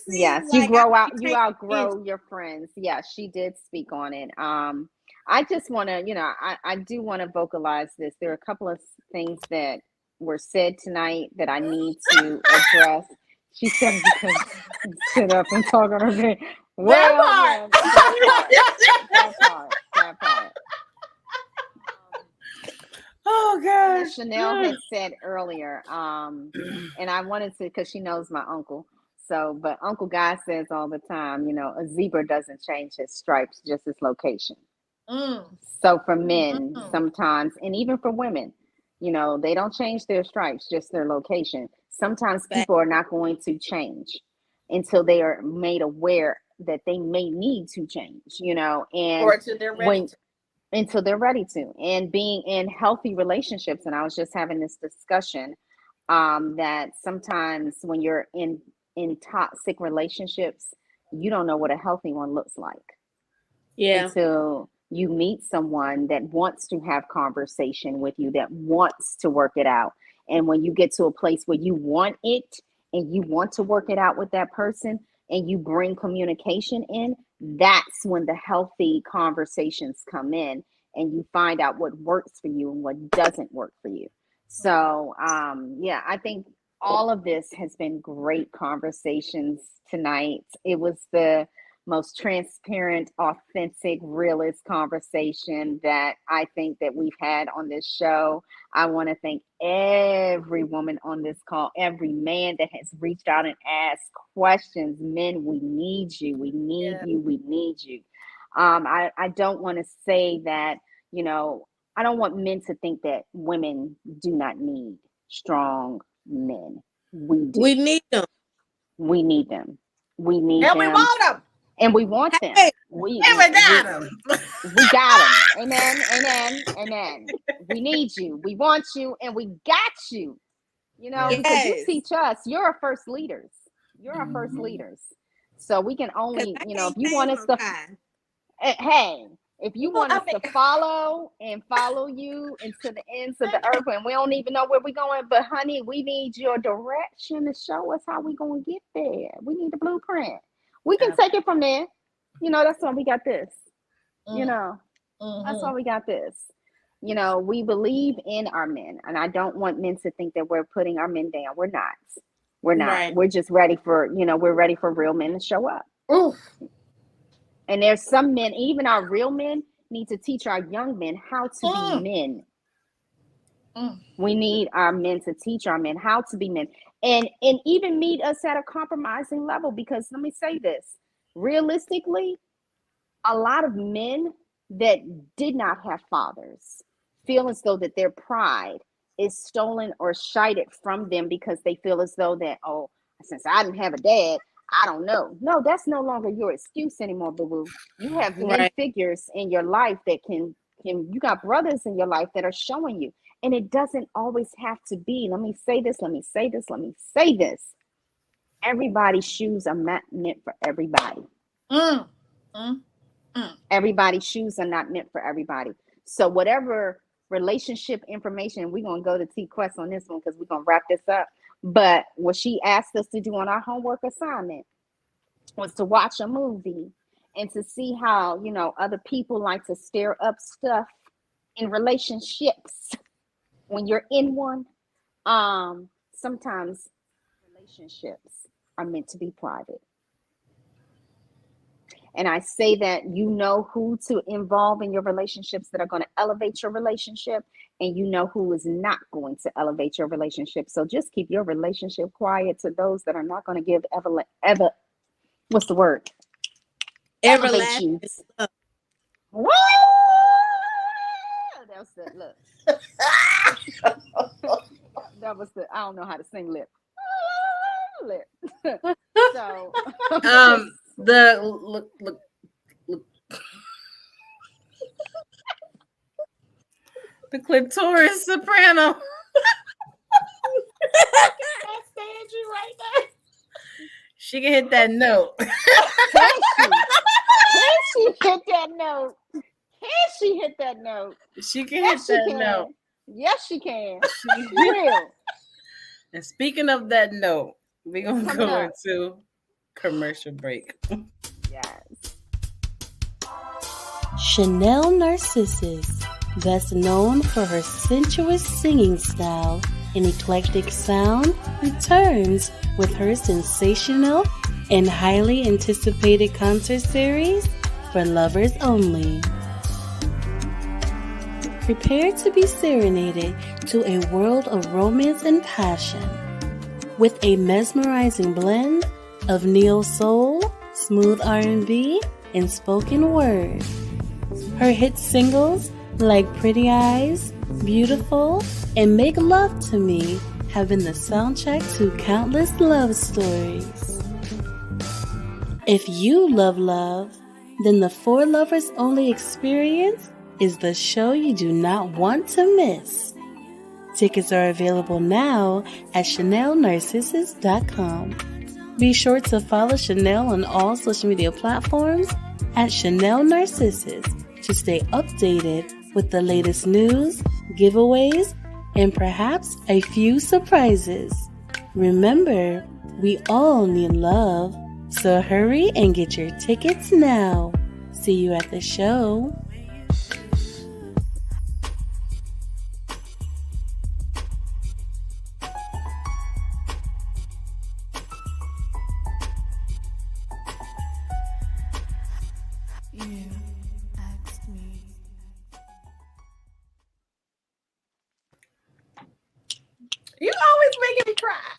Yes, you outgrow your friends. Yeah, she did speak on it. I just want to, you know, I do want to vocalize this. There are a couple of things that were said tonight that I need to address. She said, because sit up and talk on her thing. Well, that part. Oh gosh. Chanel had said earlier, and I wanted to, because she knows my uncle. So, but Uncle Guy says all the time, a zebra doesn't change his stripes, just its location. So for men, sometimes, and even for women, they don't change their stripes, just their location. Sometimes people are not going to change until they are made aware that they may need to change, and or until they're ready until they're ready to, and being in healthy relationships. And I was just having this discussion that sometimes when you're in toxic relationships, you don't know what a healthy one looks like until you meet someone that wants to have conversation with you, that wants to work it out. And when you get to a place where you want it and you want to work it out with that person, and you bring communication in, that's when the healthy conversations come in, and you find out what works for you and what doesn't work for you. So, I think all of this has been great conversations tonight. It was the most transparent, authentic, realist conversation that I think that we've had on this show. I want to thank every woman on this call, every man that has reached out and asked questions. Men, we need you. We need you. We need you. I don't want to say that, I don't want men to think that women do not need strong men. We do. We need them. We need them. We need and them. we want them. And we want them. We got them. We got them. Amen. Amen. Amen. We need you. We want you, and we got you. Because you teach us. You're our first leaders. You're our first leaders. So we can only, if you want us to, if you want us to follow you into the ends of the earth, and we don't even know where we're going, but honey, we need your direction to show us how we're going to get there. We need the blueprint. We can take it from there. That's why we got this. That's why we got this. We believe in our men, and I don't want men to think that we're putting our men down. We're not. We're not. Right. We're just ready for, we're ready for real men to show up. Oof. And there's some men, even our real men, need to teach our young men how to be men. We need our men to teach our men how to be men, and even meet us at a compromising level. Because let me say this, realistically, a lot of men that did not have fathers feel as though that their pride is stolen or shied from them, because they feel as though that, oh, since I didn't have a dad, I don't know. No, that's no longer your excuse anymore, boo-boo. You have men figures in your life that can you got brothers in your life that are showing you. And it doesn't always have to be, let me say this. Everybody's shoes are not meant for everybody. Everybody's shoes are not meant for everybody. So whatever relationship information, we're going to go to TQuest on this one, because we're going to wrap this up. But what she asked us to do on our homework assignment was to watch a movie and to see how, other people like to stir up stuff in relationships. When you're in one, sometimes relationships are meant to be private. And I say that who to involve in your relationships that are going to elevate your relationship, and who is not going to elevate your relationship. So just keep your relationship quiet to those that are not going to give what's the word? Everlasting. That was the look. That was the, I don't know how to sing lip. So the look the clitoris soprano. I stand you right there. She can hit that note. Can she hit that note? Can she hit that note? She can hit that note. Yes, she can. She will. And speaking of that note, we're going to go into commercial break. Yes. Chanel Narcissus, best known for her sensuous singing style, an eclectic sound returns with her sensational and highly anticipated concert series for lovers only. Prepare to be serenaded to a world of romance and passion with a mesmerizing blend of neo-soul, smooth R&B, and spoken word. Her hit singles like Pretty Eyes, Beautiful, and Make Love to Me have been the soundtrack to countless love stories. If you love love, then the For Lovers Only experience is the show you do not want to miss. Tickets are available now at ChanelNarcissus.com. Be sure to follow Chanel on all social media platforms at Chanel Narcissus to stay updated with the latest news, giveaways, and perhaps a few surprises. Remember, we all need love, so hurry and get your tickets now. See you at the show. You always making me cry.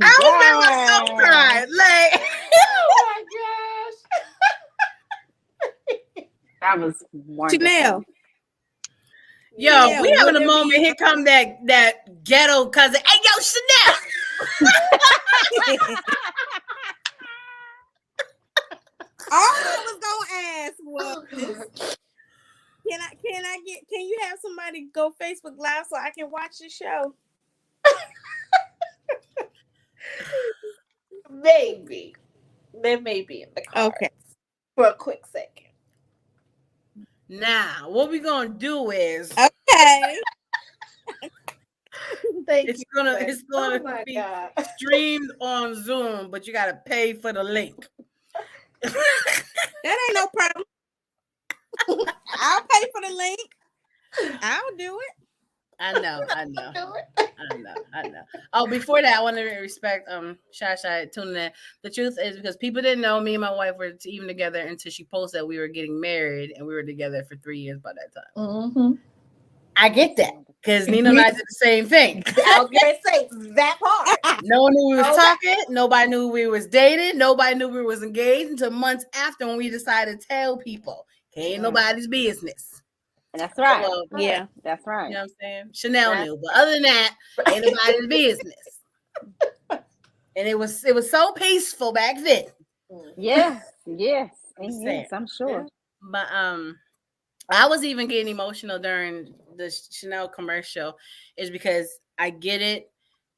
I was making myself cry. Like, Oh my gosh. That was wonderful. Chanel. yo, Yeah, we having a whatever moment. Here come that ghetto cousin. Hey, yo, Chanel. All I was gonna ask was, can you have somebody go Facebook Live so I can watch the show? Maybe. There may be in the car. Okay. For a quick second. Now, what we gonna do is Okay. Thank it's you. gonna Oh my be God. streamed on Zoom, but you gotta pay for the link. That ain't no problem. I'll pay for the link. I'll do it. I know. Oh, before that, I want to respect Shai tuning in. The truth is because people didn't know me and my wife were even together until she posted that we were getting married, and we were together for 3 years by that time. Mm-hmm. I get that because Nina and I did the same thing. I was gonna say that part. No one knew we was talking. Nobody knew we was dating. Nobody knew we was engaged until months after when we decided to tell people. Ain't nobody's business. That's right. Well, Yeah. That's right. you know what I'm saying? Chanel knew, but other than that, ain't nobody's business. And it was so peaceful back then. Yes. Yes. And Just yes, I'm sure. But I was even getting emotional during the Chanel commercial, is because I get it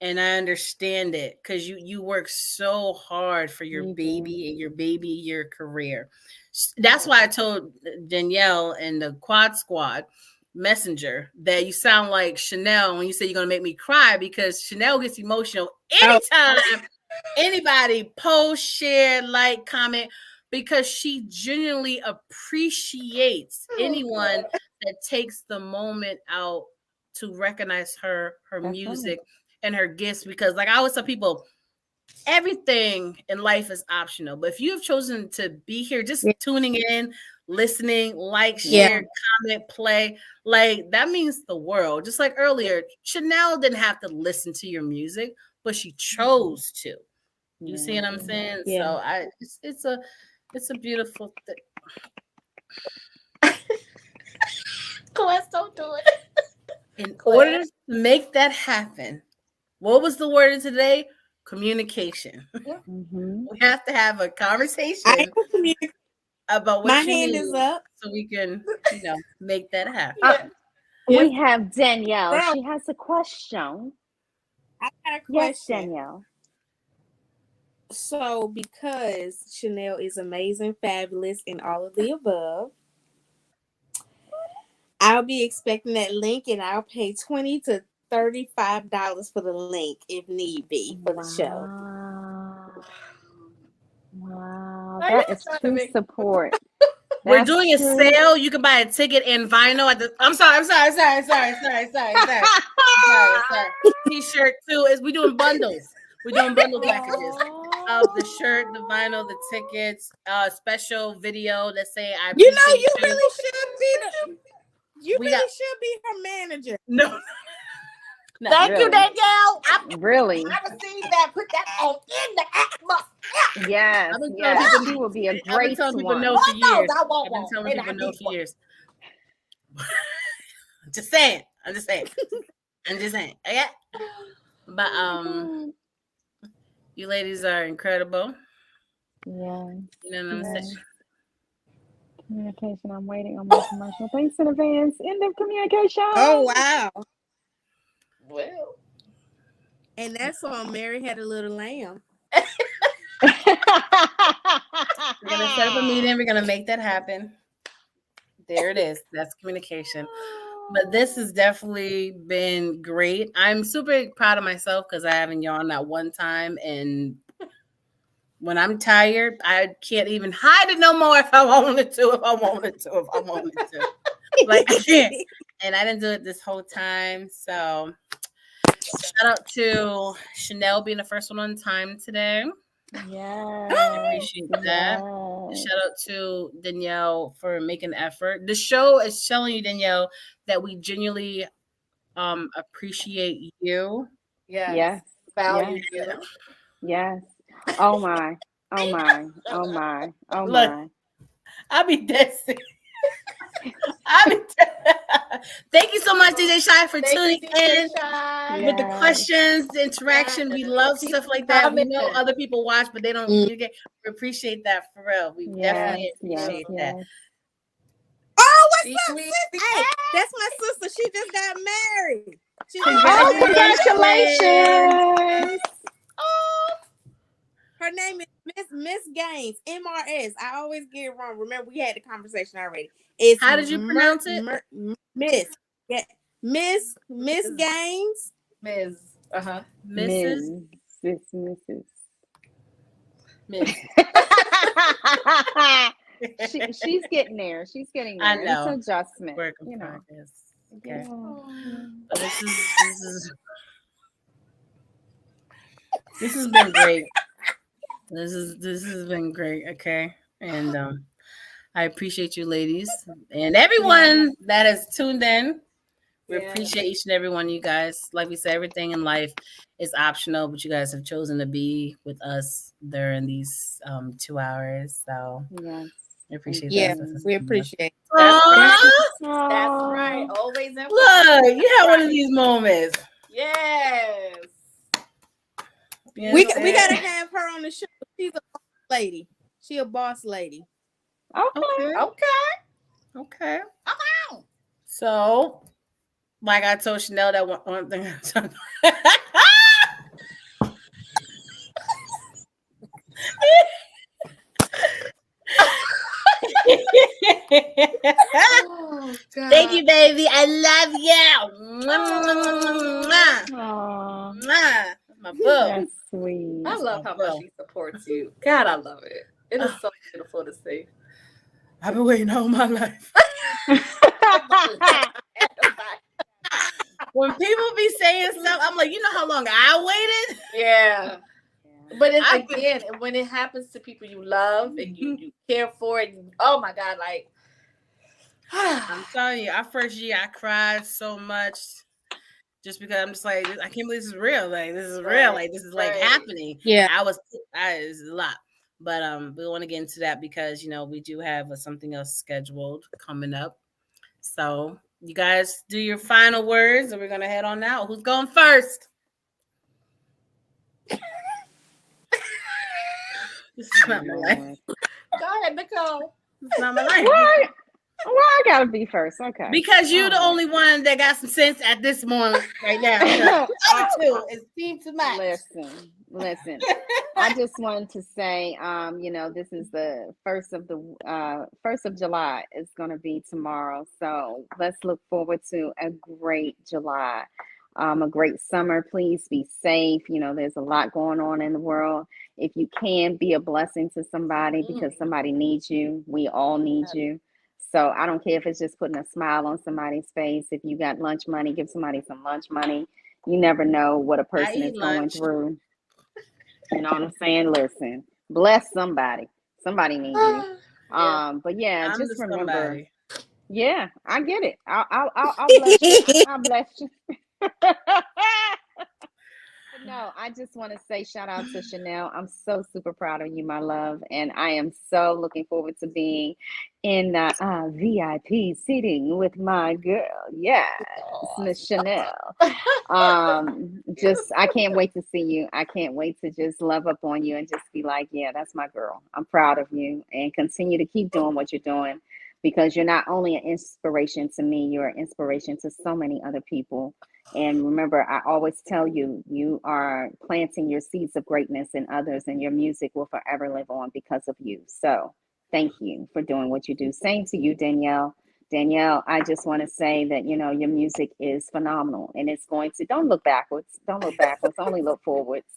and I understand it, because you work so hard for your baby and your career. That's why I told Danielle and the Quad Squad Messenger that you sound like Chanel when you say you're gonna make me cry, because Chanel gets emotional anytime anybody post, share, like, comment, because she genuinely appreciates anyone that takes the moment out to recognize her music and her gifts. Because, like I always tell people, everything in life is optional, but if you have chosen to be here, just tuning in, listening, like, share, comment, play, like, that means the world. Just like earlier, Chanel didn't have to listen to your music, but she chose to. You see what I'm saying? So it's a beautiful thing. Quest, don't do it. In order to make that happen, what was the word of today? Communication. We have to have a conversation about what My you hand need is up. so we can, make that happen. We have Danielle. Girl. She has a question. I got a Yes, question. Danielle. So, because Chanel is amazing, fabulous, and all of the above, I'll be expecting that link, and I'll pay $20 to $35 for the link if need be for the show. Wow, that is true support. We're doing a sale. You can buy a ticket and vinyl at the. I'm sorry. sorry. T-shirt too. We doing bundles. We're doing bundle packages of the shirt, the vinyl, the tickets, special video. Let's say I appreciate you really should be should be her manager. No. Thank you, Danielle. Really? I received that. Put that on in the atmosphere. Yes. Yes. She will be a great one. People know for years. I've been telling people no for years. I'm just saying. Okay. But you ladies are incredible. Yeah. You know what I'm saying? Communication. I'm waiting on my commercial. Thanks in advance. End of communication. Oh wow. Well. And that song, Mary Had a Little Lamb. We're gonna set up a meeting. We're gonna make that happen. There it is. That's communication. But this has definitely been great. I'm super proud of myself because I haven't yawned that one time. And when I'm tired, I can't even hide it no more if I wanted to. Like I can't. And I didn't do it this whole time. So shout out to Chanel being the first one on time today. Yeah. I appreciate that. Shout out to Danielle for making the effort. The show is telling you, Danielle, that we genuinely appreciate you. Yes. Value you. Yes. Oh my. Look, I'll be dead sick. Thank you so much, DJ Shy, for tuning in with the questions, the interaction. We love stuff like that. We know other people watch, but they don't communicate. We appreciate that for real. We definitely appreciate that. Oh, what's up, sis? Hey, that's my sister. She just got married. Congratulations. Her name is Miss Gaines, MRS. I always get it wrong. Remember, we had the conversation already. It's how did you pronounce it? Miss. Yeah. Miss Gaines. Ms. Mrs. Miss. She's getting there. She's getting there. I know. It's adjustment. Work in progress. Okay. But this has been great. This has been great. Okay. And I appreciate you ladies and everyone that has tuned in. We appreciate each and every one of you guys. Like we said, everything in life is optional, but you guys have chosen to be with us during these 2 hours. So I appreciate that. Yeah, we appreciate it. That's right. Always in. Look, you have one of these moments. Yes. We gotta have her on the show. She's a boss lady. She a boss lady. Okay. Come on. So, like I told Chanel that one thing. Oh, God. Thank you, baby. I love you. My boo. That's sweet. I love how much she supports you. God, I love it. It is so beautiful to see. I've been waiting all my life. When people be saying stuff, I'm like, you know how long I waited? Yeah. But again, when it happens to people you love and you care for, and oh my God, like I'm telling you, our first year I cried so much just because I'm just like, I can't believe this is real. Like this is real. Like this is like happening. Yeah. It's a lot. But we want to get into that because we do have something else scheduled coming up. So you guys do your final words and we're gonna head on out. Who's going first? This is not my life. Go ahead, Nicole. This is not my life. Why I gotta be first? Okay. Because you're the only one that got some sense at this moment right now. The other two, it seems too much. Listen. I just wanted to say, this is the first of July. It's gonna be tomorrow. So let's look forward to a great July. A great summer. Please be safe. There's a lot going on in the world. If you can be a blessing to somebody because somebody needs you, we all need you. So I don't care if it's just putting a smile on somebody's face. If you got lunch money, give somebody some lunch money. You never know what a person is going through. You know what I'm saying? Listen, bless somebody. Somebody needs you. But yeah, I'm just remember. Somebody. Yeah, I get it. I'll bless you. I'll bless you. But no, I just want to say shout out to Chanel. I'm so super proud of you, my love. And I am so looking forward to being in the VIP seating with my girl. Yes, Miss Chanel. I can't wait to see you. I can't wait to just love up on you and just be like, yeah, that's my girl. I'm proud of you, and continue to keep doing what you're doing, because you're not only an inspiration to me, you're an inspiration to so many other people. And remember, I always tell you, you are planting your seeds of greatness in others, and your music will forever live on because of you. So thank you for doing what you do. Same to you, Danielle. Danielle, I just want to say that, you know, your music is phenomenal, and it's going to, don't look backwards. Don't look backwards. Only look forwards,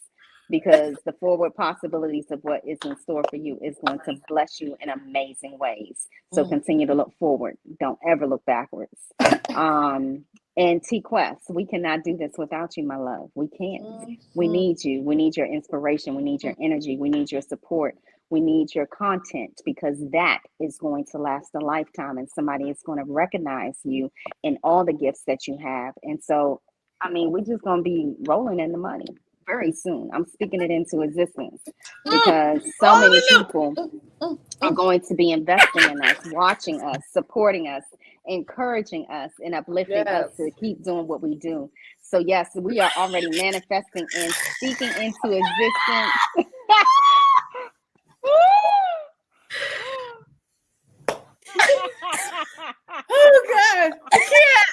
because the forward possibilities of what is in store for you is going to bless you in amazing ways. So continue to look forward. Don't ever look backwards. And TQuest, we cannot do this without you, my love. We can't. We need you. We need your inspiration. We need your energy. We need your support. We need your content, because that is going to last a lifetime, and somebody is going to recognize you in all the gifts that you have. And so, I mean, we're just going to be rolling in the money very soon. I'm speaking it into existence, because so many people are going to be investing in us, watching us, supporting us, encouraging us, and uplifting us to keep doing what we do. So yes, we are already manifesting and speaking into existence. Oh God, I can't.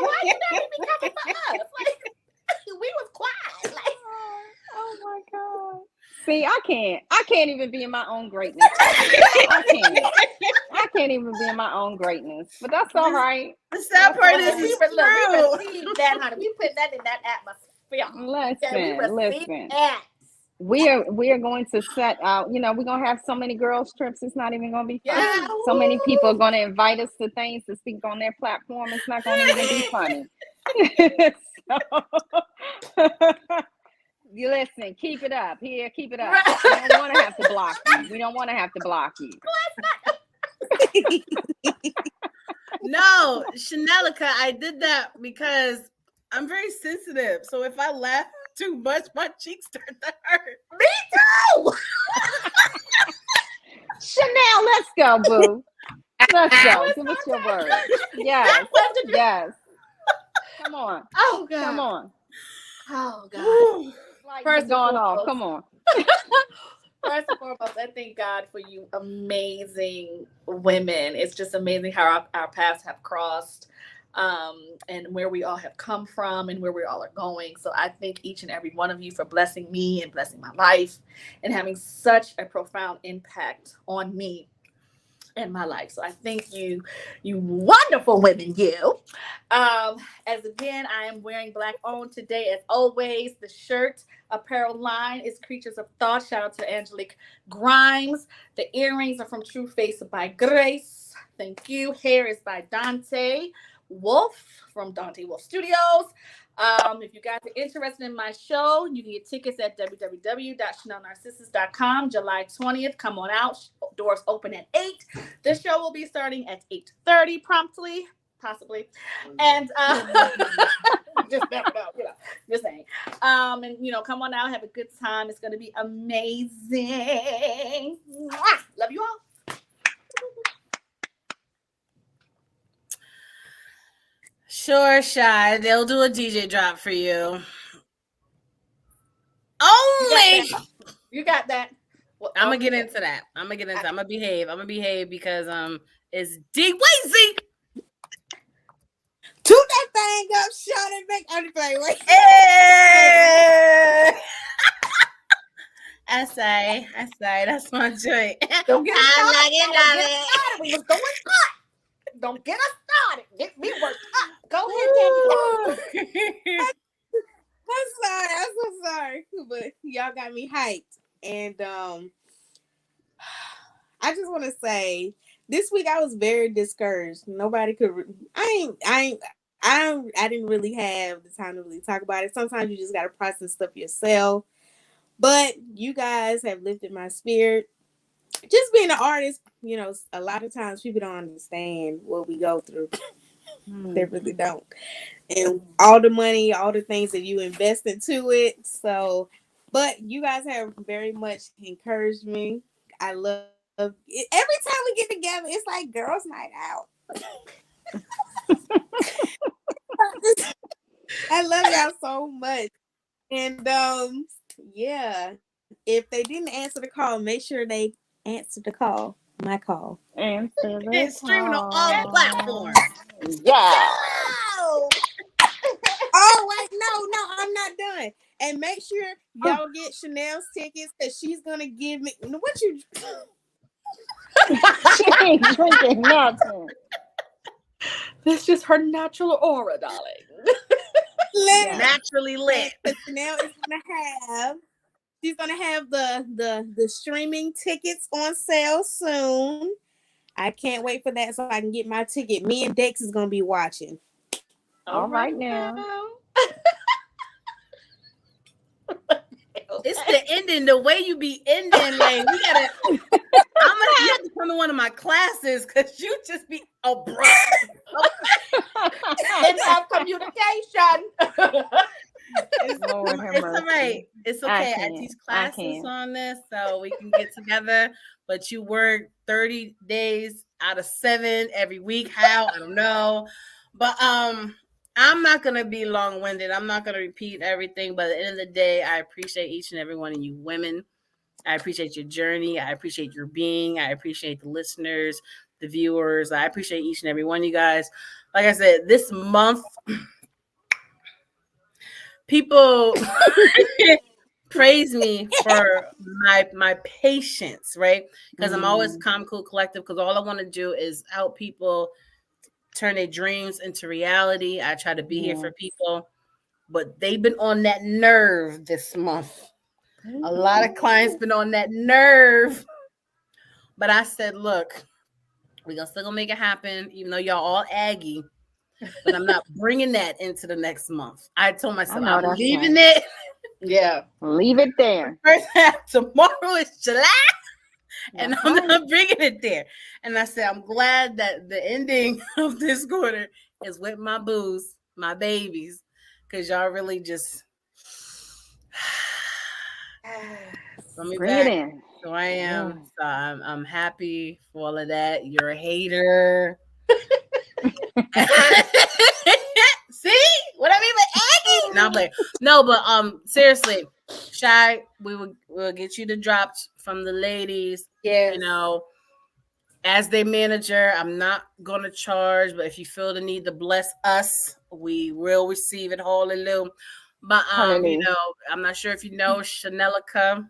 Why you gotta be coming for us? Like, we was quiet. Like, oh my God. See, I can't even be in my own greatness. I can't even be in my own greatness. But that's all right. The sad part is we received that, honey. We put that in that atmosphere. Listen. We are going to set out, you know, we're going to have so many girls trips. It's not even going to be funny. Yeah. So many people are going to invite us to things to speak on their platform. It's not going to even be funny. You listen, keep it up. Here, keep it up. We don't want to have to block you. We don't want to have to block you. No, Chanelica, I did that because I'm very sensitive. So if I laugh too much, my cheeks start to hurt. Me too. Chanel, let's go, boo. Let's go. Give us your word. Yes. Yes. Come on. Oh God. Come on. Oh God. First going off. Come on. First and foremost, I thank God for you amazing women. It's just amazing how our paths have crossed, and where we all have come from and where we all are going. So I thank each and every one of you for blessing me and blessing my life and having such a profound impact on me in my life. So I thank you, you wonderful women, you. As again, I am wearing black on today, as always. The shirt apparel line is Creatures of Thought. Shout out to Angelique Grimes. The earrings are from True Face by Grace. Thank you. Hair is by Dante Wolf from Dante Wolf Studios. If you guys are interested in my show, you can get tickets at www.chanelnarcissus.com. July 20th. Come on out. Doors open at 8. The show will be starting at 8:30 promptly, possibly. And just never know, you know, just saying. And you know, come on out, have a good time. It's gonna be amazing. Mwah! Love you all. Sure, Shy. They'll do a DJ drop for you. Only you got that. Well, I'm gonna get into that. I'm gonna behave. I'm gonna behave because it's D-Weezy. Toot that thing up, shut it, make everything wait. Hey! I say, that's my joint. Don't get us started. We was going hot. Don't get us started. Get me worked up. Go ahead, Danielle. I'm so sorry, but y'all got me hyped. And I I just want to say this week I was very discouraged. Nobody could. I didn't really have the time to really talk about it. Sometimes you just got to process stuff yourself. But you guys have lifted my spirit. Just being an artist, a lot of times people don't understand what we go through. They really don't. And all the money, all the things that you invest into it. So, but you guys have very much encouraged me. I love it. Every time we get together, it's like girls' night out. I love y'all so much. And yeah, if they didn't answer the call, make sure they answer the call. My call. Answer the It's streaming on all platforms. Yeah. Oh wait, no, I'm not done. And make sure y'all get Chanel's tickets because she's gonna give me. What you? She ain't drinking nothing. That's just her natural aura, darling. Naturally lit. Chanel is gonna have. She's gonna have the streaming tickets on sale soon. I can't wait for that so I can get my ticket. Me and Dex is gonna be watching. All right now. It's the ending, the way you be ending. Like you have to come to one of my classes because you just be abrupt. Didn't have communication. It's all right. It's okay. I teach classes on this, so we can get together. But you work 30 days out of 7 every week. How? I don't know. But I'm not gonna be long-winded. I'm not gonna repeat everything. But at the end of the day, I appreciate each and every one of you women. I appreciate your journey. I appreciate your being. I appreciate the listeners, the viewers. I appreciate each and every one of you guys. Like I said, this month, people praise me for my patience, right? Because I'm always calm, cool, collective. Because all I want to do is help people turn their dreams into reality. I try to be here for people, but they've been on that nerve this month. A lot of clients been on that nerve. But I said, look, we're still gonna make it happen, even though y'all all aggy. But I'm not bringing that into the next month. I told myself I'm leaving it. Yeah. Leave it there. First half tomorrow is July. And I'm not bringing it there. And I said, I'm glad that the ending of this quarter is with my boos, my babies, because y'all really just bring it in. So I am. So I'm happy for all of that. You're a hater. See what I mean by aggy? No, I'm like, no, but seriously, Shy, we'll get you the drops from the ladies. Yeah, as their manager, I'm not gonna charge, but if you feel the need to bless us, we will receive it. Hallelujah. But I'm not sure if you know, Chanelica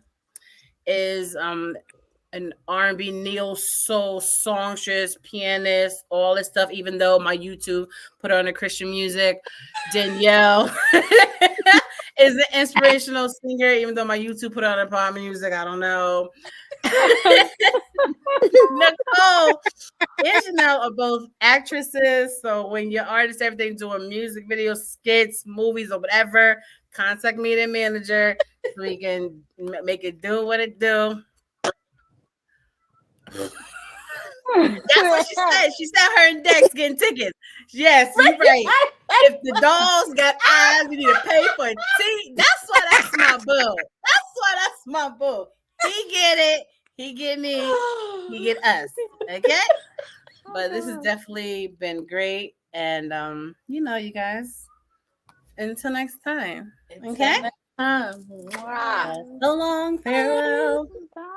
is an R&B neo soul songstress, pianist, all this stuff. Even though my YouTube put her on the Christian music, Danielle is an inspirational singer. Even though my YouTube put her on the pop music, I don't know. Nicole and Chanel are both actresses. So when you're artists, everything doing music videos, skits, movies, or whatever, contact me, their manager, so we can make it do what it do. That's what she said. She said her and Dex getting tickets. Yes, you're right. If the dolls got eyes, we need to pay for it. See, that's why that's my boo. That's why that's my boo. He get it. He get me. He get us. Okay? But this has definitely been great. And you guys, until next time. Okay? Wow. So long. Farewell. Bye.